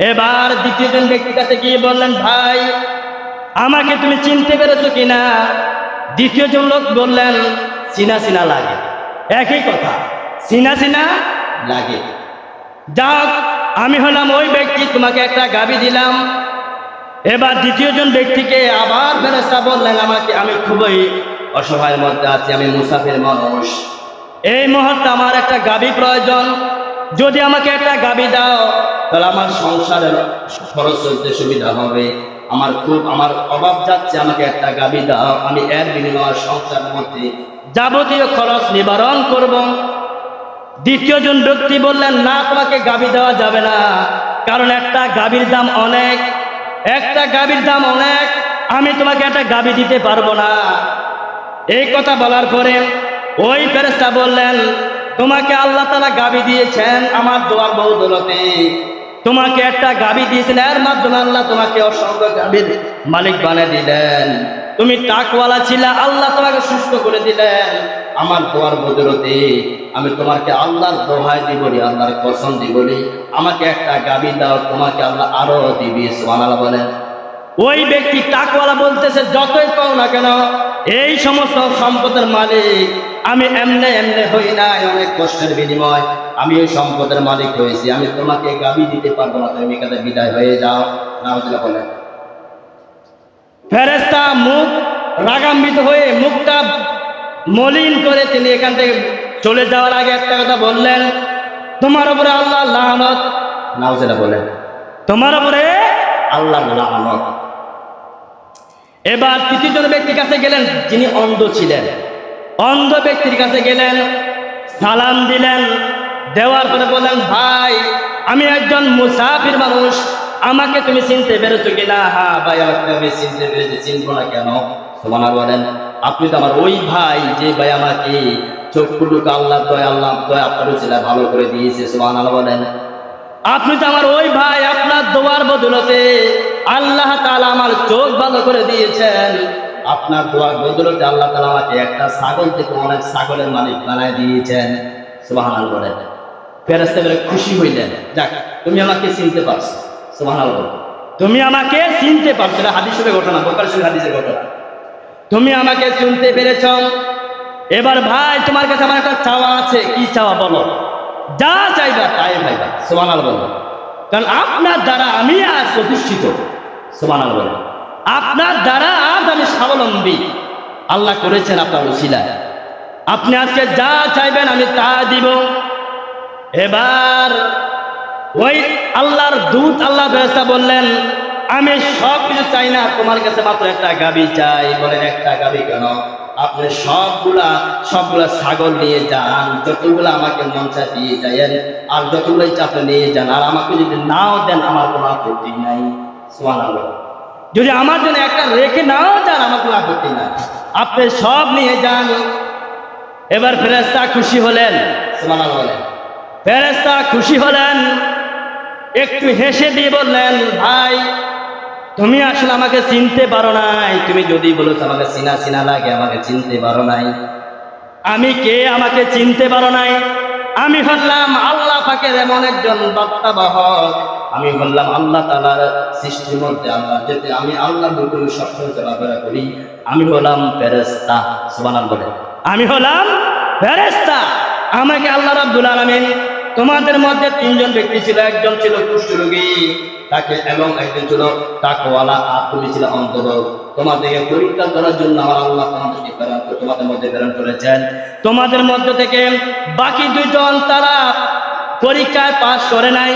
এবার দ্বিতীয় জন ব্যক্তির কাছে গিয়ে বললেন, ভাই, আমাকে তুমি চিনতে পেরেছো কিনা? দ্বিতীয় জন লোক বললেন, চিনা চিনা লাগে। একই কথা, চিনা চিনা লাগে। যাক, আমি হলাম ওই ব্যক্তি, তোমাকে একটা গাবি দিলাম। এবার দ্বিতীয় জন ব্যক্তিকে আবার ফেরেশতা বললেন, আমাকে, আমি খুবই অসহায়ের মধ্যে আছি, আমি মুসাফির মানুষ, এই মুহূর্তে আমার একটা গাবি প্রয়োজন, যদি আমাকে একটা গাবি দাও তাহলে আমার সংসারের খরচ চলতে সুবিধা হবে, আমার অভাব যাচ্ছে, আমাকে একটা গাবি দাও, আমি এর বিনিময়ে সংসারের মধ্যে যাবতীয় খরচ নিবারণ করব। দ্বিতীয় জন ব্যক্তি বললেন, না, তোমাকে গাবি দেওয়া যাবে না, কারণ একটা গাবির দাম অনেক, একটা গাবির দাম অনেক, আমি তোমাকে একটা গাবি দিতে পারবো না। এই কথা বলার পরে ওই ফেরেশতা বললেন, তোমাকে আল্লাহ তাআলা গাবি দিয়েছেন আমার দোয়ার বদৌলতে, তোমাকে একটা গাবি দিয়েছেন, এর মাধ্যমে আল্লাহ তোমাকে অসংখ্য গাবির মালিক বানিয়ে দিলেন। তুমি তাকওয়ালা ছিলা, আল্লাহ তোমাকে সুস্থ করে দিলেন, আমার দোয়ার বদৌলতে আমি তোমাকে আল্লাহর দোহাই দিব, আল্লাহর কসম দিব, আমাকে একটা গাবি দাও, তোমাকে আল্লাহ আরো দিবি। সুবহানাল্লাহ বলেন। ওই ব্যক্তি তাকওয়ালা বলতেছে, যতই পাও না কেন, এই সমস্ত সম্পদের মালিক আমি এমনে এমনে হই নাই, অনেক কষ্টের বিনিময় আমি ওই সম্পদের মালিক হয়েছি, আমি তোমাকে গাবি দিতে পারবো না, তুমি এখানে বিদায় হয়ে যাও। নাউজুবিল্লাহ বলেন। ফেরেশতা মুখ রাগান্বিত হয়ে মুখটা মলিন করে তিনি এখান থেকে চলে যাওয়ার আগে একটা কথা বললেন, তোমার উপরে আল্লাহ লানত। নাউজুবিল্লাহ বলেন। তোমার উপরে আল্লাহ লানত। এবার তৃতীয় জন ব্যক্তির কাছে গেলেন, যিনি অন্ধ ছিলেন, অন্ধ ব্যক্তির কাছে গেলেন, সালাম দিলেন, দেওয়ার পরে বললেন, ভাই, আমি একজন মুসাফির মানুষ, আমাকে তুমি চিনতে পেরেছো কিনা? হ্যাঁ ভাই, আমি চিনতে পেরেছি, চিনবো না কেন? সুবহানাল্লাহ বলেন। আপনি তো আমার ওই ভাই, যে ভাই আমাকে চক্ষুটুকু আল্লাহ দয়া আপনার ছিল ভালো করে দিয়েছে। সুবহানাল্লাহ বলেন। আপনি তো আমার ওই ভাই, আপনার দোয়ার বদৌলতে আল্লাহ তাআলা আমার চোখ ভালো করে দিয়েছেন, আপনার দোয়ার বদৌলতে আল্লাহ তাআলা আমাকে একটা ছাগল থেকে অনেক ছাগলের মালিক বানায় দিয়েছেন। সুবহানাল্লাহ বলেন। ফেরেশতা বলে খুশি হইলেন, যাক, তুমি আমাকে চিনতে পারছো। সুবহানাল্লাহ। তুমি আমাকে চিনতে পারছো, এটা হাদিসের ঘটনা, বুখারী শরীফের হাদিসের ঘটনা, তুমি আমাকে চিনতে পেরেছ। এবার ভাই, তোমার কাছে আমার একটা চাওয়া আছে। কি চাওয়া বলো? যা চাইবা তাই পাইবা। সুবহানাল্লাহ বলেন। কারণ আপনার দ্বারা আমি আজ প্রতিষ্ঠিত। সুবহানাল্লাহ বলেন। আপনার দ্বারা আজ আমি স্বাবলম্বী, আল্লাহ করেছেন আপনার উসিলায়। আপনি আজকে যা চাইবেন আমি তা দিব। এবার ওই আল্লাহর দূত আল্লাহ ফেরেশতা বললেন, আমি সব কিছু চাই না, তোমার কাছে মাত্র একটা গাভী চাই। বলেন একটা গাভী কেন? আপনি সবগুলা ছাগল নিয়ে যান, যতগুলো আমাকে মন চায় দিয়ে যান, আর যতগুলো ইচ্ছা আপনি নিয়ে যান, আর আমাকে যদি নাও দেন আমার কোনো আপত্তি নাই। সুবহানাল্লাহ। যদি আমার জন্য একটা রেখে নাও যান আমার কোনো আপত্তি নাই, আপনি সব নিয়ে যান। এবার ফেরেশতা খুশি হলেন। সুবহানাল্লাহ বলেন। ফেরেশতা খুশি হলেন, একটু হেসে দিয়ে বললেন, ভাই তুমি আসলে আমাকে চিনতে পারো নাই। তুমি যদি বলো আমাকে চিনা চিনা লাগে, আমাকে চিনতে পারো নাই। আমি কে আমাকে চিনতে পারো নাই? আমি হলাম আল্লাহ পাকের এমন একজন বার্তাবাহক। আমি বললাম আল্লাহ তাআলার সৃষ্টির মধ্যে আল্লাহ, যেতে আমি আল্লাহর হুকুম সবসময় চলাফেরা করি। আমি হলাম ফেরেশতা। সুবহানাল্লাহ বলেন। আমি হলাম ফেরেশতা। আমাকে আল্লাহ রাব্বুল আলামিন, তোমাদের মধ্যে তিনজন ব্যক্তি ছিল, একজন ছিল কুষ্ঠরোগী তাকে, এবং একজন ছিল তাকওয়ালা, আর তুমি ছিল অন্ধরোগ। তোমাদেরকে পরীক্ষা করার জন্য আমার আল্লাহ তোমাদের মধ্যে প্রেরণ করেছেন। তোমাদের মধ্য থেকে বাকি দুজন তারা পরীক্ষায় পাশ করে নাই।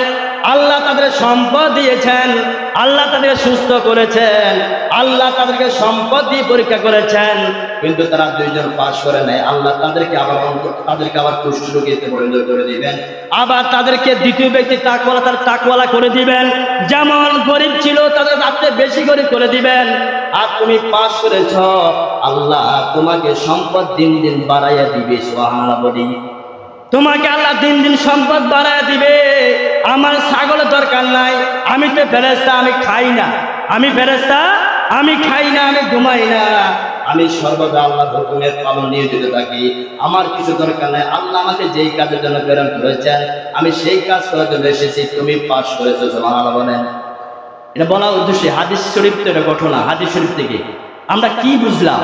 আল্লাহ তাদের সম্পদ দিয়েছেন, আল্লাহ তাদেরকে সুস্থ করেছেন, আল্লাহ তাদেরকে সম্পদ দিয়ে পরীক্ষা করেছেন, কিন্তু তারা দুইজন পাশ করে নাই। আল্লাহ তাদেরকে আবার কুষ্ঠরোগীতে পরিণত করে দিবেন। আবার তাদেরকে দ্বিতীয় ব্যক্তি তাকওয়ালা করে দিবেন। যেমন গরিব ছিল তাদের রাতে বেশি গরিব করে দিবেন। আর তুমি পাশ করেছ, আল্লাহ তোমাকে সম্পদ দিন দিন বাড়াইয়া দিবে। সুবহানাল্লাহ বলি। তোমাকে আল্লাহ দিন দিন সম্পদ বাড়ায় দিবে। আমার ছাগলের দরকার নাই, আমি তো ফেরেশতা, আমি খাই না। আমি ফেরেশতা, আমি খাই না, আমি ঘুমাই না, আমি সর্বদা আল্লাহর হুকুমের পালন নিয়োজিত থাকি। আমার কিছু দরকার নাই। আল্লাহ আমাকে যেই কাজের জন্য প্রেরণ করেছেন আমি সেই কাজ করার জন্য এসেছি। তুমি পাশ করেছো। সুবহানাল্লাহ বলেন। এটা বলার উদ্দেশ্যে হাদিস শরীফ তো এটা ঘটনা। হাদিস শরীফ থেকে আমরা কি বুঝলাম?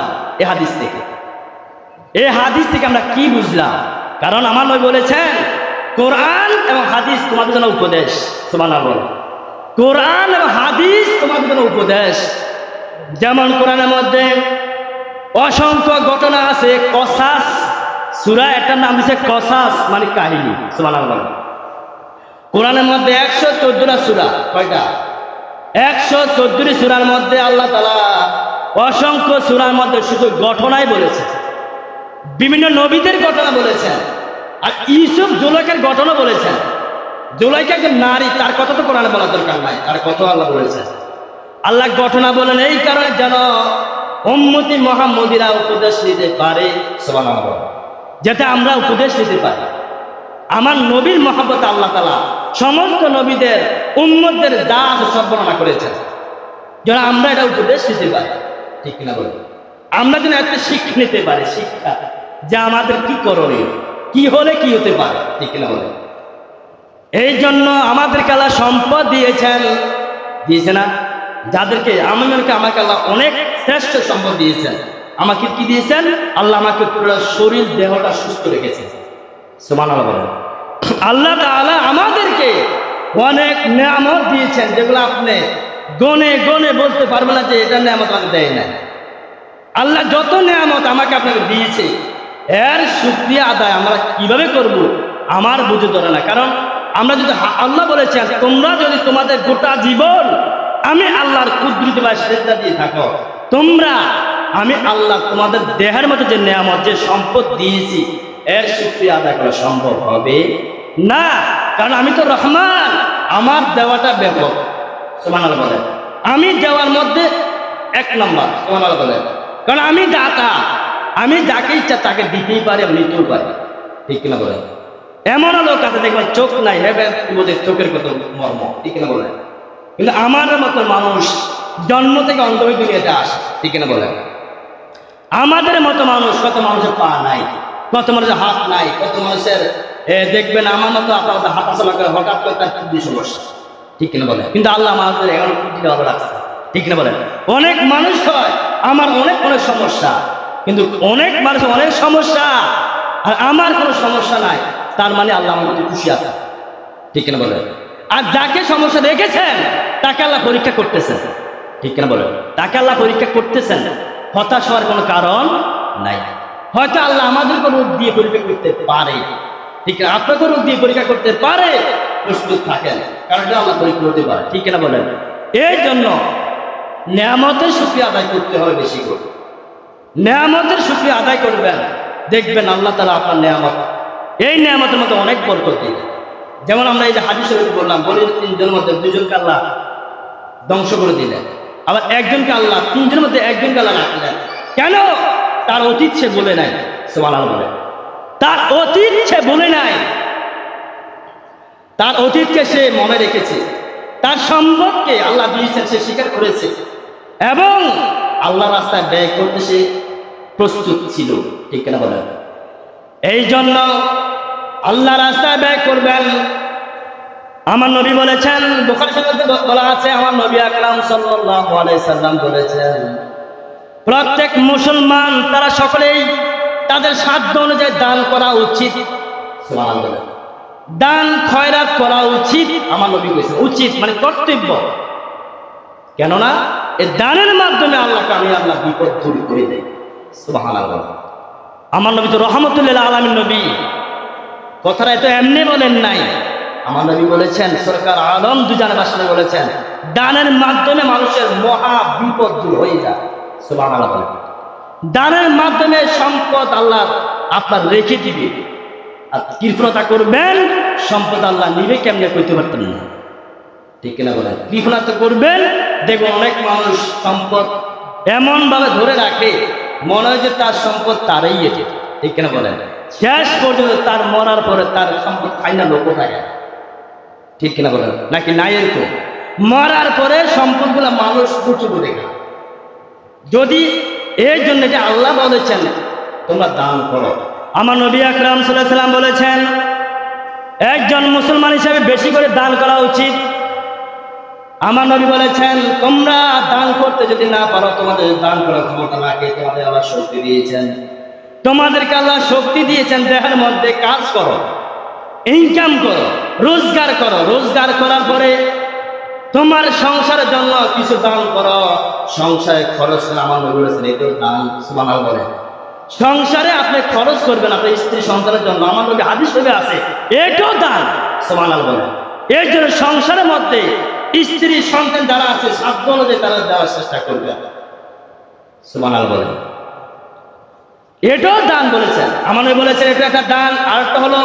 এই হাদিস থেকে আমরা কি বুঝলাম? কারণ আমার নবী বলেছেন কোরআন এবং হাদিস তোমাদের জন্য উপদেশ। সুবহানাল্লাহ। কোরআন এবং হাদিস তোমাদের জন্য উপদেশ। যেমন কোরআনের মধ্যে অসংখ্য ঘটনা আছে। কসাস সূরা, একটা নাম দিয়েছে কসাস, মানে কাহিনী। সুবহানাল্লাহ। কোরআনের মধ্যে 114টা সূরা। কয়টা? 114টি সূরার মধ্যে আল্লাহ তাআলা অসংখ্য সূরার মধ্যে শুধু ঘটনাই বলেছে। বিভিন্ন নবীদের ঘটনা বলেছেন। আর ইউসুফ জুলাইখার ঘটনা বলেছেন। জুলাইখা একজন নারী, তার কথা তো কোরআনে বলার দরকার নাই, তার কথা আল্লাহ বলেছেন। আল্লাহ ঘটনা বলেন এই কারণে যেন উম্মতি মুহাম্মদীরা উপদেশ নিতে পারে। সুবহানাল্লাহ। যাতে আমরা উপদেশ নিতে পারি। আমার নবীর মহব্বত আল্লাহ তাআলা সমস্ত নবীদের উম্মতদের যা সব বর্ণনা করেছেন, যেন আমরা এটা উপদেশ নিতে পারি। ঠিক কিনা বলেন? আমরা যেন একটা শিক্ষা নিতে পারি, শিক্ষা যে আমাদের কি করণীয়, কি হলে কি হতে পারে। ঠিক কিনা বলেন? এই জন্য আমাদেরকে আল্লাহ সম্পদ দিয়েছেন। দিয়েছে না? যাদেরকে আমাকে আল্লাহ অনেক শ্রেষ্ঠ সম্পদ দিয়েছেন। আমাকে কি দিয়েছেন? আল্লাহ আমাকে পুরো শরীর দেহটা সুস্থ রেখেছে। সুবহানাল্লাহ বলেন। আল্লাহ তাআলা আমাদেরকে অনেক নেয়ামত দিয়েছেন, যেগুলো আপনি গনে গনে বলতে পারবেন না যে এটা নেয়ামত আমাকে দেয় না। আল্লাহ যত নেয়ামত আমাকে আপনাকে দিয়েছে, এর শুকরিয়া আদায় আমরা কিভাবে করব আমার বুঝে ধরে না। কারণ আমরা যদি, আল্লাহ বলেছেন তোমরা যদি তোমাদের গোটা জীবন আমি আল্লাহর কুদরতি বা সেজদা দিয়ে থাকো, তোমরা আমি আল্লাহ তোমাদের দেহের মতো যে নেয়ামত, যে সম্পদ দিয়েছি, এর শুকরিয়া আদায় করা সম্ভব হবে না। কারণ আমি তো রহমান, আমার দেওয়াটা ব্যাপক। সুবহানাল্লাহ বলেন। আমি দেওয়ার মধ্যে এক নম্বর। সুবহানাল্লাহ বলেন। কারণ আমি দাতা, আমি যাকে ইচ্ছা তাকে দিতেই পারি, নিতেও পারি। ঠিক কিনা বলেন? এমন লোক আছে দেখবেন চোখ নাই, হেবে বোঝে চোখের কত মর্ম। ঠিক কিনা বলেন? কিন্তু আমার মতো মানুষ জন্ম থেকে অন্ধ হয়ে দুনিয়াতে আসে। ঠিক কিনা বলেন? আমাদের মতো মানুষ, কত মানুষের পা নাই, কত মানুষের হাত নাই, কত মানুষের দেখবেন আমার মতো আপনার হাঁটাচলা করে হঠাৎ করে তার কিডনি সমস্যা। ঠিক কিনা বলেন? কিন্তু আল্লাহ আমাদের এখন কিডনি ভালো রাখছে। ঠিক কিনা বলেন? অনেক মানুষ হয় আমার অনেক অনেক সমস্যা, কিন্তু অনেক মানুষ অনেক সমস্যা, আর আমার কোনো সমস্যা নাই। তার মানে আল্লাহ আমার প্রতি খুশি আছে, ঠিক কিনা বলেন? আর যাকে সমস্যা রেখেছেন তাকে আল্লাহ পরীক্ষা করতেছেন, ঠিক কিনা বলেন? তাকে আল্লাহ পরীক্ষা করতেছেন, হতাশ হওয়ার কোনো কারণ নাই। হয়তো আল্লাহ আমাদেরকে রোগ দিয়ে পরীক্ষা করতে পারে, ঠিক আছে, আপনাকে রোগ দিয়ে পরীক্ষা করতে পারে, প্রস্তুত থাকেন, কারণ এটা আল্লাহ পরীক্ষা করতে পারে, ঠিক কিনা বলেন? এই জন্য নেয়ামতের শুকরিয়া আদায় করতে হবে বেশি করে। নেয়ামতের শুকরিয়া আদায় করবেন, দেখবেন আল্লাহ তাআলা আপনার নেয়ামত, এই নেয়ামতের মধ্যে অনেক বরকত দিবেন। যেমন আমরা এই যে হাদিসে বললাম, বলি 3 জনের মধ্যে 2 জনকে আল্লাহ ধ্বংস করে দিলেন, আবার একজনকে আল্লাহ 3 জনের মধ্যে একজনকে আল্লাহ রাখলেন। কেন? তার অতীত সে বলে নাই, সুবহানাল্লাহ বলে, তার অতীত সে বলে নাই, তার অতীতকে সে মনে রেখেছে, তার সম্পদকে আল্লাহ দিয়েছেন সে স্বীকার করেছে, এবং আল্লাহ রাস্তায় ব্যয় করতে সে প্রস্তুত ছিল, ঠিক কিনা বলেন? এই জন্য আল্লাহ রাস্তায় ব্যয় করবেন। আমার নবী বলেছেন, বুখারী শরীফে বলা আছে, আমার নবী আকরাম সাল্লাল্লাহু আলাইহি সাল্লাম বলেছেন, প্রত্যেক মুসলমান তারা সকলেই তাদের সাধ্য অনুযায়ী দান করা উচিত। সুবহানাল্লাহ, দান খয়রাত করা উচিত। আমার নবী বলেছেন উচিত মানে কর্তব্য, কেননা এই দানের মাধ্যমে আল্লাহকে আমি আল্লাহ বিপদ দূর করে দেই। সুবহানাল্লাহ, আমার নবী তো রহমতুল লিল আলামিন নবী, কথাটা এত এমনি বলেন নাই। আমার নবী বলেছেন, সরকার আলম দুজানের ভাষণে বলেছেন, দানের মাধ্যমে মানুষের মহা বিপদ দূর হয়ে যায়। সুবহানাল্লাহ, দানের মাধ্যমে সম্পদ আল্লাহ আপনার রেখে দিবে, আর কৃপণতা করবেন সম্পদ আল্লাহ নিবে কেমনে কইতে পারতেন না, ঠিক কিনা বলেন? কৃপণতা করবেন, দেখবেন অনেক মানুষ সম্পদ এমন ভাবে ধরে রাখে মনে হয় যে তার সম্পদ তারই এটি, ঠিক কিনা বলেন? শেষ পর্যন্ত তার মরার পরে তার সম্পদ খাই না লোক থাকে, ঠিক কিনা বলেন? নাকি নাই এরকম? মরার পরে সম্পদগুলো মানুষ প্রচুর দেখে। যদি এই জন্য যে আল্লাহ বলেছেন তোমরা দান করো, আমার নবী আকরাম সাল্লাল্লাহু আলাইহি সাল্লাম বলেছেন একজন মুসলমান হিসেবে বেশি করে দান করা উচিত। আমার নবী বলেছেন, তোমরা দান করতে যদি না পারো, তোমাদের দান করার ক্ষমতা নাকি, তোমাদের আল্লাহ শক্তি দিয়েছেন, তোমাদেরকে আল্লাহ শক্তি দিয়েছেন, দেহের মধ্যে কাজ করো, ইনকাম করো, রোজগার করো, রোজগার করার পরে তোমার সংসারের জন্য কিছু দান করো, সংসারে খরচ করে। আমার নবী বলেছেন এটাও দান। সুবহানাল্লাহ বলে, সংসারে আপনি খরচ করবেন আপনার স্ত্রী সন্তানের জন্য, আমার নবী হাদিস শরীফে আছে, এটাও দান। সুবহানাল্লাহ বলে, এর জন্য সংসারের মধ্যে স্ত্রী সন্তান যারা আছে সাধ্য অনুযায়ী তারা দেওয়ার চেষ্টা করবে। সুবহানাল্লাহ বলে, এটাও দান বলেছেন। আমার নবী বলেছেন এটা একটা দান। আর একটা হলো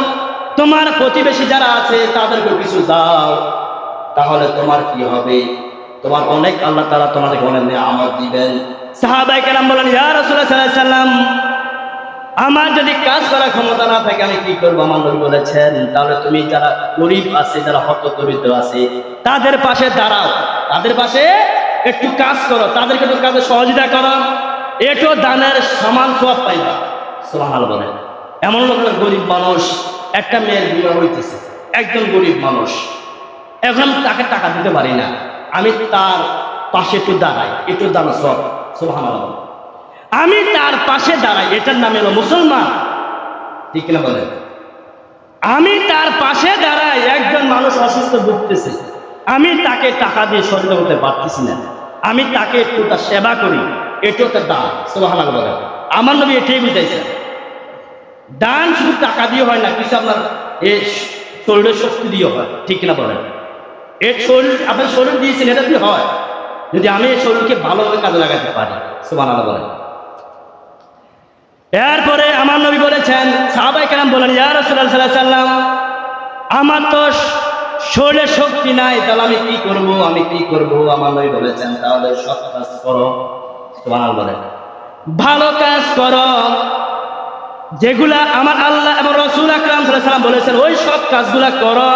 তোমার প্রতিবেশী যারা আছে তাদেরকে কিছু দাও, তাহলে তোমার কি হবে? তোমার অনেক আল্লাহ তাআলা তোমাদেরকে অনেক নিয়ামত দিবেন। সাহাবায়ে কেরাম বলেন, ইয়া রাসূলুল্লাহ সাল্লাল্লাহু আলাইহি ওয়াসাল্লাম, আমার যদি কাজ করার ক্ষমতা না থাকে আমি কি করবো? আমার নবী বলেছেন, তাহলে তুমি যারা গরিব আছে, যারা হতদরিদ্র আছে তাদের পাশে দাঁড়াও, তাদের পাশে একটু কাজ করো, তাদেরকে তো কাজে সহযোগিতা করো, এটাও দানের সমান সওয়াব পাইবা। সুবহানাল্লাহ বলেন, এমন লোকরা গরিব মানুষ, একটা মেয়ের বিবাহ হইতেছে, একজন গরিব মানুষ, এখন তাকে টাকা দিতে পারি না, আমি তার পাশে একটু দাঁড়াই, একটু দান সওয়াব। সুবহানাল্লাহ, আমি তার পাশে দাঁড়াই, এটার নাম হলো মুসলমান, ঠিক না বলেন? আমি তার পাশে দাঁড়াই, একজন মানুষ অসুস্থ ভুগতেছে, আমি তাকে টাকা দিয়ে সহযোগিতা করতে পারতেছি না, আমি তাকে একটু তার সেবা করি, এটাও তার দান। সুবহানাল্লাহ বলেন, আমার নবী এটাই বুঝাইছেন, দান শুধু টাকা দিয়ে হয় না, কিছু আপনার এই শরীরের শক্তি দিয়ে হয়, ঠিক কিনা বলেন? এর শরীর আপনার শরীর দিয়েছেন, এটা দিয়ে হয়, যদি আমি এই শরীরকে ভালোভাবে কাজে লাগাতে পারি। সুবহানাল্লাহ বলেন। এরপরে আমার নবী বলেছেন, সাহাবায়ে কেরাম বলেন, ইয়া রাসূলুল্লাহ সাল্লাল্লাহু আলাইহি ওয়াসাল্লাম, আমার তো শরীরে শক্তি নাই, তাহলে আমি কি করব? আমি কি করব? আমার নবী বলেছেন, তাহলে সৎ কাজ করো। সুবহানাল্লাহ বলেন, ভালো কাজ করো, যেগুলা আমার আল্লাহ এবং রাসূল আকরাম সাল্লাল্লাহু আলাইহি ওয়াসাল্লাম বলেছেন, ওই সব কাজগুলা করো,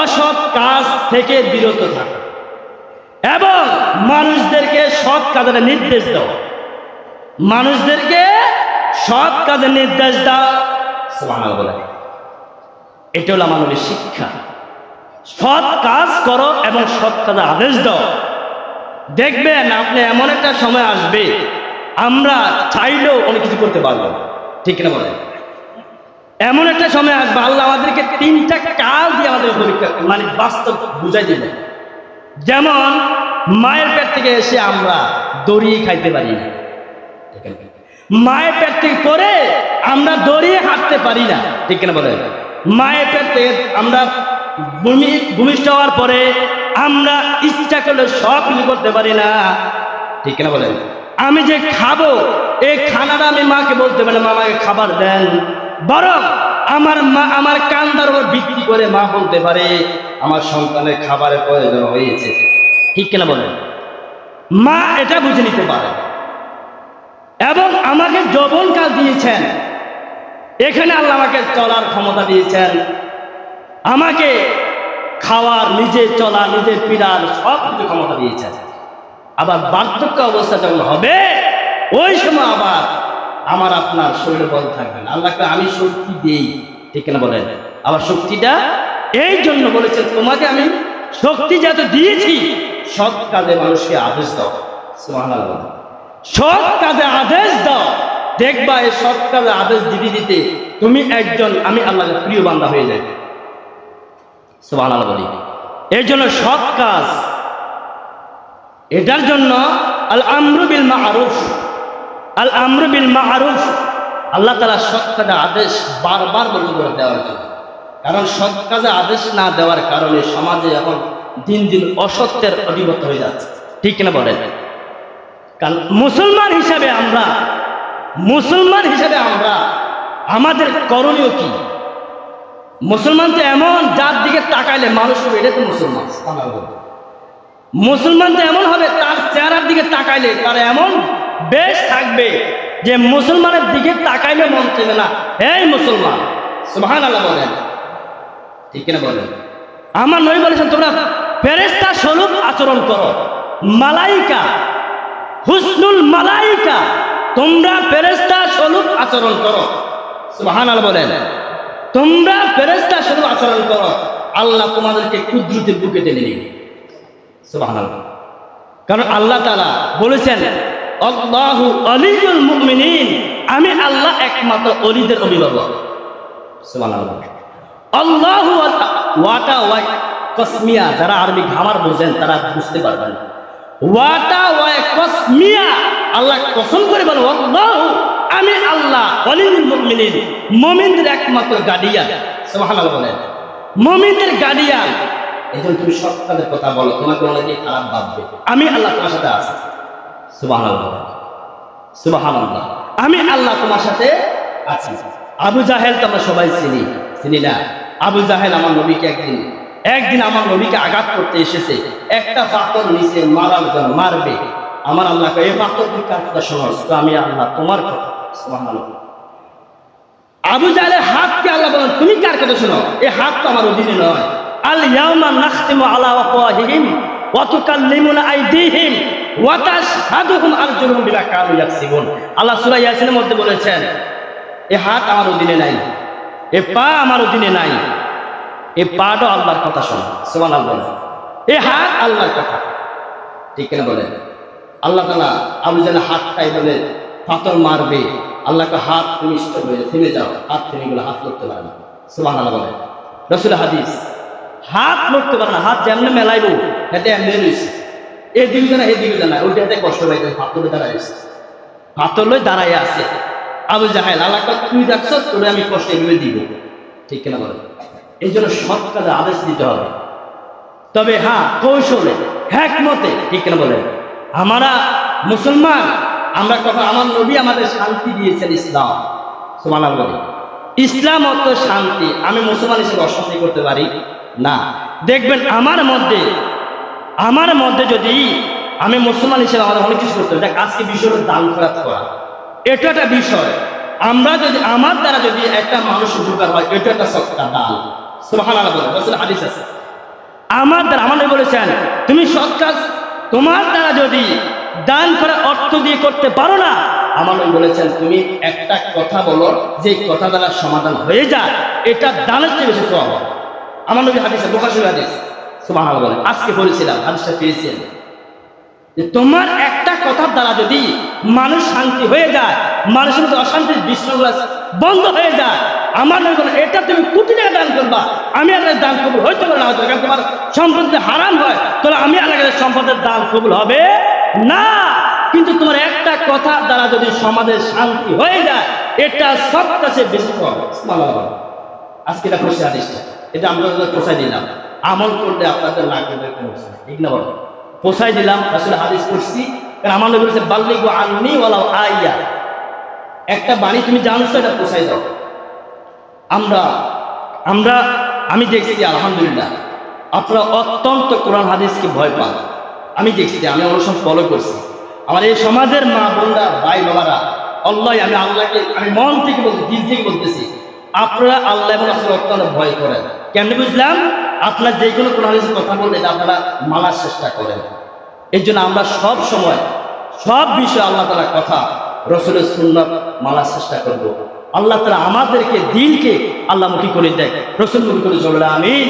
অসৎ কাজ থেকে বিরত থাকো, এবং মানুষদেরকে সৎ কাজের নির্দেশ দাও, মানুষদেরকে সৎ কাজের নির্দেশ দাও। সুবহানাল্লাহ বলেন, এটা হলো আমার নবীর শিক্ষা, সৎ কাজ করো এবং সৎ কাজের আদেশ দাও। দেখবেন আপনি এমন একটা সময় আসবে আমরা চাইলেও অনেক কিছু করতে পারবো, ঠিক না বলেন? এমন একটা সময় আসবে আল্লাহ আমাদেরকে তিনটা কাজ দিয়ে আমাদের পরীক্ষা মানে বাস্তব বুঝাই দিবে। যেমন মায়ের পেট থেকে এসে আমরা দড়িয়ে খাইতে পারি না, মায়ের পেট থেকে করে আমরা দড়িয়ে হাঁটতে পারি না, ঠিক কিনা বলেন? মায়ের পেট থেকে আমরা ভূমিষ্ঠ হওয়ার পরে আমরা ইচ্ছা করলে সব কিছু করতে পারি না, ঠিক কিনা বলেন? আমি যে খাবো এই খানাটা আমি মাকে বলতে পারি মা আমাকে খাবার দেন, বরং আমার মা আমার কান্দার উপর ভিত্তি করে মা বলতে পারে আমার সন্তানের খাবারের প্রয়োজন হয়েছে, ঠিক কিনা বলেন? মা এটা বুঝে নিতে পারে এবং আমাকে যৌবনকাল দিয়েছেন, এখানে আল্লাহ আমাকে চলার ক্ষমতা দিয়েছেন, আমাকে খাওয়ার, নিজে চলা, নিজে পীড়ার সব কিছু ক্ষমতা দিয়েছেন। আবার বার্ধক্য অবস্থা যখন হবে ওই সময় আবার আমার আপনার শরীরে বল থাকবে না, আল্লাহকে আমি শক্তি দেই, ঠিক কিনা বলেন? আবার শক্তিটা এই জন্য বলেছেন তোমাকে আমি শক্তি যাতে দিয়েছি সৎ কাজে মানুষকে আদেশ দাও, সুবহানাল্লাহ, সৎ কাজে আদেশ দাও, দেখবা এই সৎ কাজে আদেশ দিতে দিতে তুমি একজন আমি আল্লাহর প্রিয় বান্দা হয়ে যাবে, সুবহানাল্লাহ বলি। এই জন্য সৎ কাজ, এটার জন্য আল আমরু বিল মারুফ, আল আমরু বিল মারুফ আল্লাহ তাআলা সৎ কাজে আদেশ বারবার বলে করে দেওয়ার জন্য। কারণ সৎ কাজে আদেশ না দেওয়ার কারণে সমাজে এখন দিন দিন অসত্যের অধিপত্য হয়ে যাচ্ছে, ঠিক কিনা বলেন? কারণ মুসলমান হিসাবে আমরা আমাদের করণীয় কি? মুসলমান তো এমন যার দিকে তাকাইলে মানুষ হবে এটা তো মুসলমান। মুসলমান তো এমন হবে তার চেহারার দিকে তাকাইলে তার এমন বেশ থাকবে যে মুসলমানের দিকে তাকাইলে মন চেনে না, এই মুসলমান, সুবহানাল্লাহ বলেন, ঠিক কিনা বলেন? আমার নবী বলেছেন তোমরা ফেরেশতা স্বরূপ আচরণ করো, মালাইকা হুসনুল মালাইকা, তোমরা ফেরেশতা স্বরূপ আচরণ করো, সুবহানাল্লাহ বলেন। তোমরা ফেরেশতা স্বরূপ আচরণ করো, আল্লাহ তোমাদেরকে কুদরতের বুকে টেনে নিবে, সুবহানাল্লাহ। কারণ আল্লাহ তাআলা বলেছেন আল্লাহু আলিয়ুল মুমিনিন, আমি আল্লাহ একমাত্র ওলিদের অভিভাবক, সুবহানাল্লাহ। আল্লাহু ওয়াটা ওয়া কসমিয়া, যারা আরবি গ্রামার বোঝেন তারা বুঝতে পারবেন। ওয়াটা ওয়া কসমিয়া, আল্লাহ কসম করে বলেন আল্লাহু, আমি আল্লাহ ওয়ালিউল মুমিনিন, মুমিনদের একমাত্র গার্ডিয়ান, সুবহানাল্লাহ বলেন, মুমিনদের গার্ডিয়ান। এখন তুমি সৎ কাজের কথা বলো, তোমাকে অনেকে খারাপ ভাববে, আমি আল্লাহ তোমার সাথে আছি, সুবহানাল্লাহ, সুবহানাল্লাহ, আমি আল্লাহ তোমার সাথে আছি। আবু জাহেল তো আমরা সবাই চিনি না? আবু জাহেল আমার নবীকে একদিন আমার নবীকে আঘাত করতে এসেছে, একটা পাথর নিচে মারার জন্য মারবে, আমার আল্লাহকে এই পাথর তুমি কার কথা শোনাস? তো আমি আল্লাহ তোমার কথা, সুবহানাল্লাহ। আবু জাহেলের হাতকে আল্লাহ বলেন তুমি কার কথা শোনো? এই হাত তো আমার অধীনে নয়। আল ইয়াউমা নাখতিমু আলা আফওয়াহিহিম ওয়া তুকাল্লিমুনা আইদিহিম ওয়া তাশহাদুহুম আরজুলুহুম বিমা কানু ইয়াকসিবুন। আল্লাহ সূরা ইয়াসিনের মধ্যে বলেছেন এই হাত আমার অধীনে নাই, এই পা আমার অধীনে নাই, এই পাটা আল্লাহর কথা শোনে, সুবহানাল্লাহ। এই হাত আল্লাহর কথা, ঠিক কিনা বলেন? আল্লাহ তাআলা আবু জাহেলের হাতটাই বলে পাথর মারবে, আল্লাহকে হাত তুমি স্টপ হয়ে থেমে যাও, হাত থেমে গেলে হাত লড়তে পারে না, সুবহানাল্লাহ বলেন। রাসূলের হাদিস, হাত লড়তে পারে না, হাত যেমনি মেলাইব এতে এমনি রয়েছে, এই দিকে না এই দিকে না, ওইটা এতে কষ্ট পাইতে পাথরে দাঁড়াইছে, পাথর লই দাঁড়াই আছে আবু জাহেল। আল্লাহকে তুই দেখছ তোরে আমি কষ্ট এগুলো দিব, ঠিক কিনা বলেন? এই জন্য সৎ কাজে আদেশ দিতে হবে, তবে হ্যাঁ কৌশলে, হিকমতে, ঠিক কিনা বলেন? আমরা মুসলমান, আমরা কখন আমার নবী আমাদের শান্তি দিয়েছেন ইসলাম, সুবহানাল্লাহ। ইসলাম অর্থ শান্তি। আমি মুসলমান হিসেবে অশান্তি করতে পারি না। দেখবেন আমার মধ্যে যদি আমি মুসলমান হিসেবে আমাদের অনেক কিছু করতে পারি, আজকে বিষয়টা দান খয়রাত করা, এটা একটা বিষয়। আমরা যদি আমার দ্বারা যদি একটা মানুষ উপকার হয়, এটা একটা সৎকার দান, সুবহানাল্লাহ বলেন। রাসূলের হাদিস আছে আমার দ্বারা, আমার নবী বলেছেন তুমি সৎ কাজ তোমার দ্বারা যদি দান করা অর্থ দিয়ে করতে পারো না, আমার নবী বলেছেন তুমি একটা কথা বলো যে কথা দ্বারা সমাধান হয়ে যায়, এটা দানের চেয়ে বেশি সওয়াব। আমার নবী হাদিসে, বুখারী শরীফের হাদিস, সুবহানাল্লাহ বলেন। আজকে বলেছিলাম হাদিসটা পেয়েছেন যে তোমার একটা কথার দ্বারা যদি মানুষ শান্তি হয়ে যায়, মানুষের মধ্যে অশান্তির বিশৃঙ্খলা বন্ধ হয়ে যায়, আমার নবী বলেন এটা তুমি কোটি টাকা দান করবা, আমি আল্লাহ দান কবুল হইতে পারে না হয়তো, কারণ তোমার সম্পদ যদি হারাম হয় তাহলে আমি আল্লাহর সম্পদের দান কবুল হবে না। কিন্তু তোমার একটা কথার দ্বারা যদি সমাজের শান্তি হয়ে যায়, এটা সবচেয়ে বেশি পাবে। আজকে এটা খুশি হাদিসটা, এটা আমরা পোষাই দিলাম, আমল করলে আপনাদের লাগবে কোনো ঠিক না বলো, পোষাই দিলাম আসলে হাদিস করছি। কারণ আমার নবী বলেছে বাল্লিগু আন্নি ওয়ালাউ আইয়া, একটা বাণী তুমি জানছো এটা পোষাই দাও। আমি দেখছি আলহামদুলিল্লাহ আপনারা অত্যন্ত কোরআন হাদিসকে ভয় পান। আমি দেখছি, আমি অনুসরণ ফলো করছি। আমার এই সমাজের মা বোনরা ভাই বাবারা, আল্লাহকে আমি মন থেকে বলছি, দিল থেকে বলতেছি, আপনারা আল্লাহ এবং আসলে অত্যন্ত ভয় করেন। কেন বুঝলাম? আপনার যে কোনো কোরআন হাদিসের কথা বললে আপনারা মানার চেষ্টা করেন। এই জন্য আমরা সব সময় সব বিষয়ে আল্লাহ তাআলার কথা, রাসূলের সুন্নাত মানার চেষ্টা করব। আল্লাহ তাআলা আমাদেরকে দিলকে আল্লাহমুখী করে দেয়, রাসূলমুখী করে চলবে। আমিন।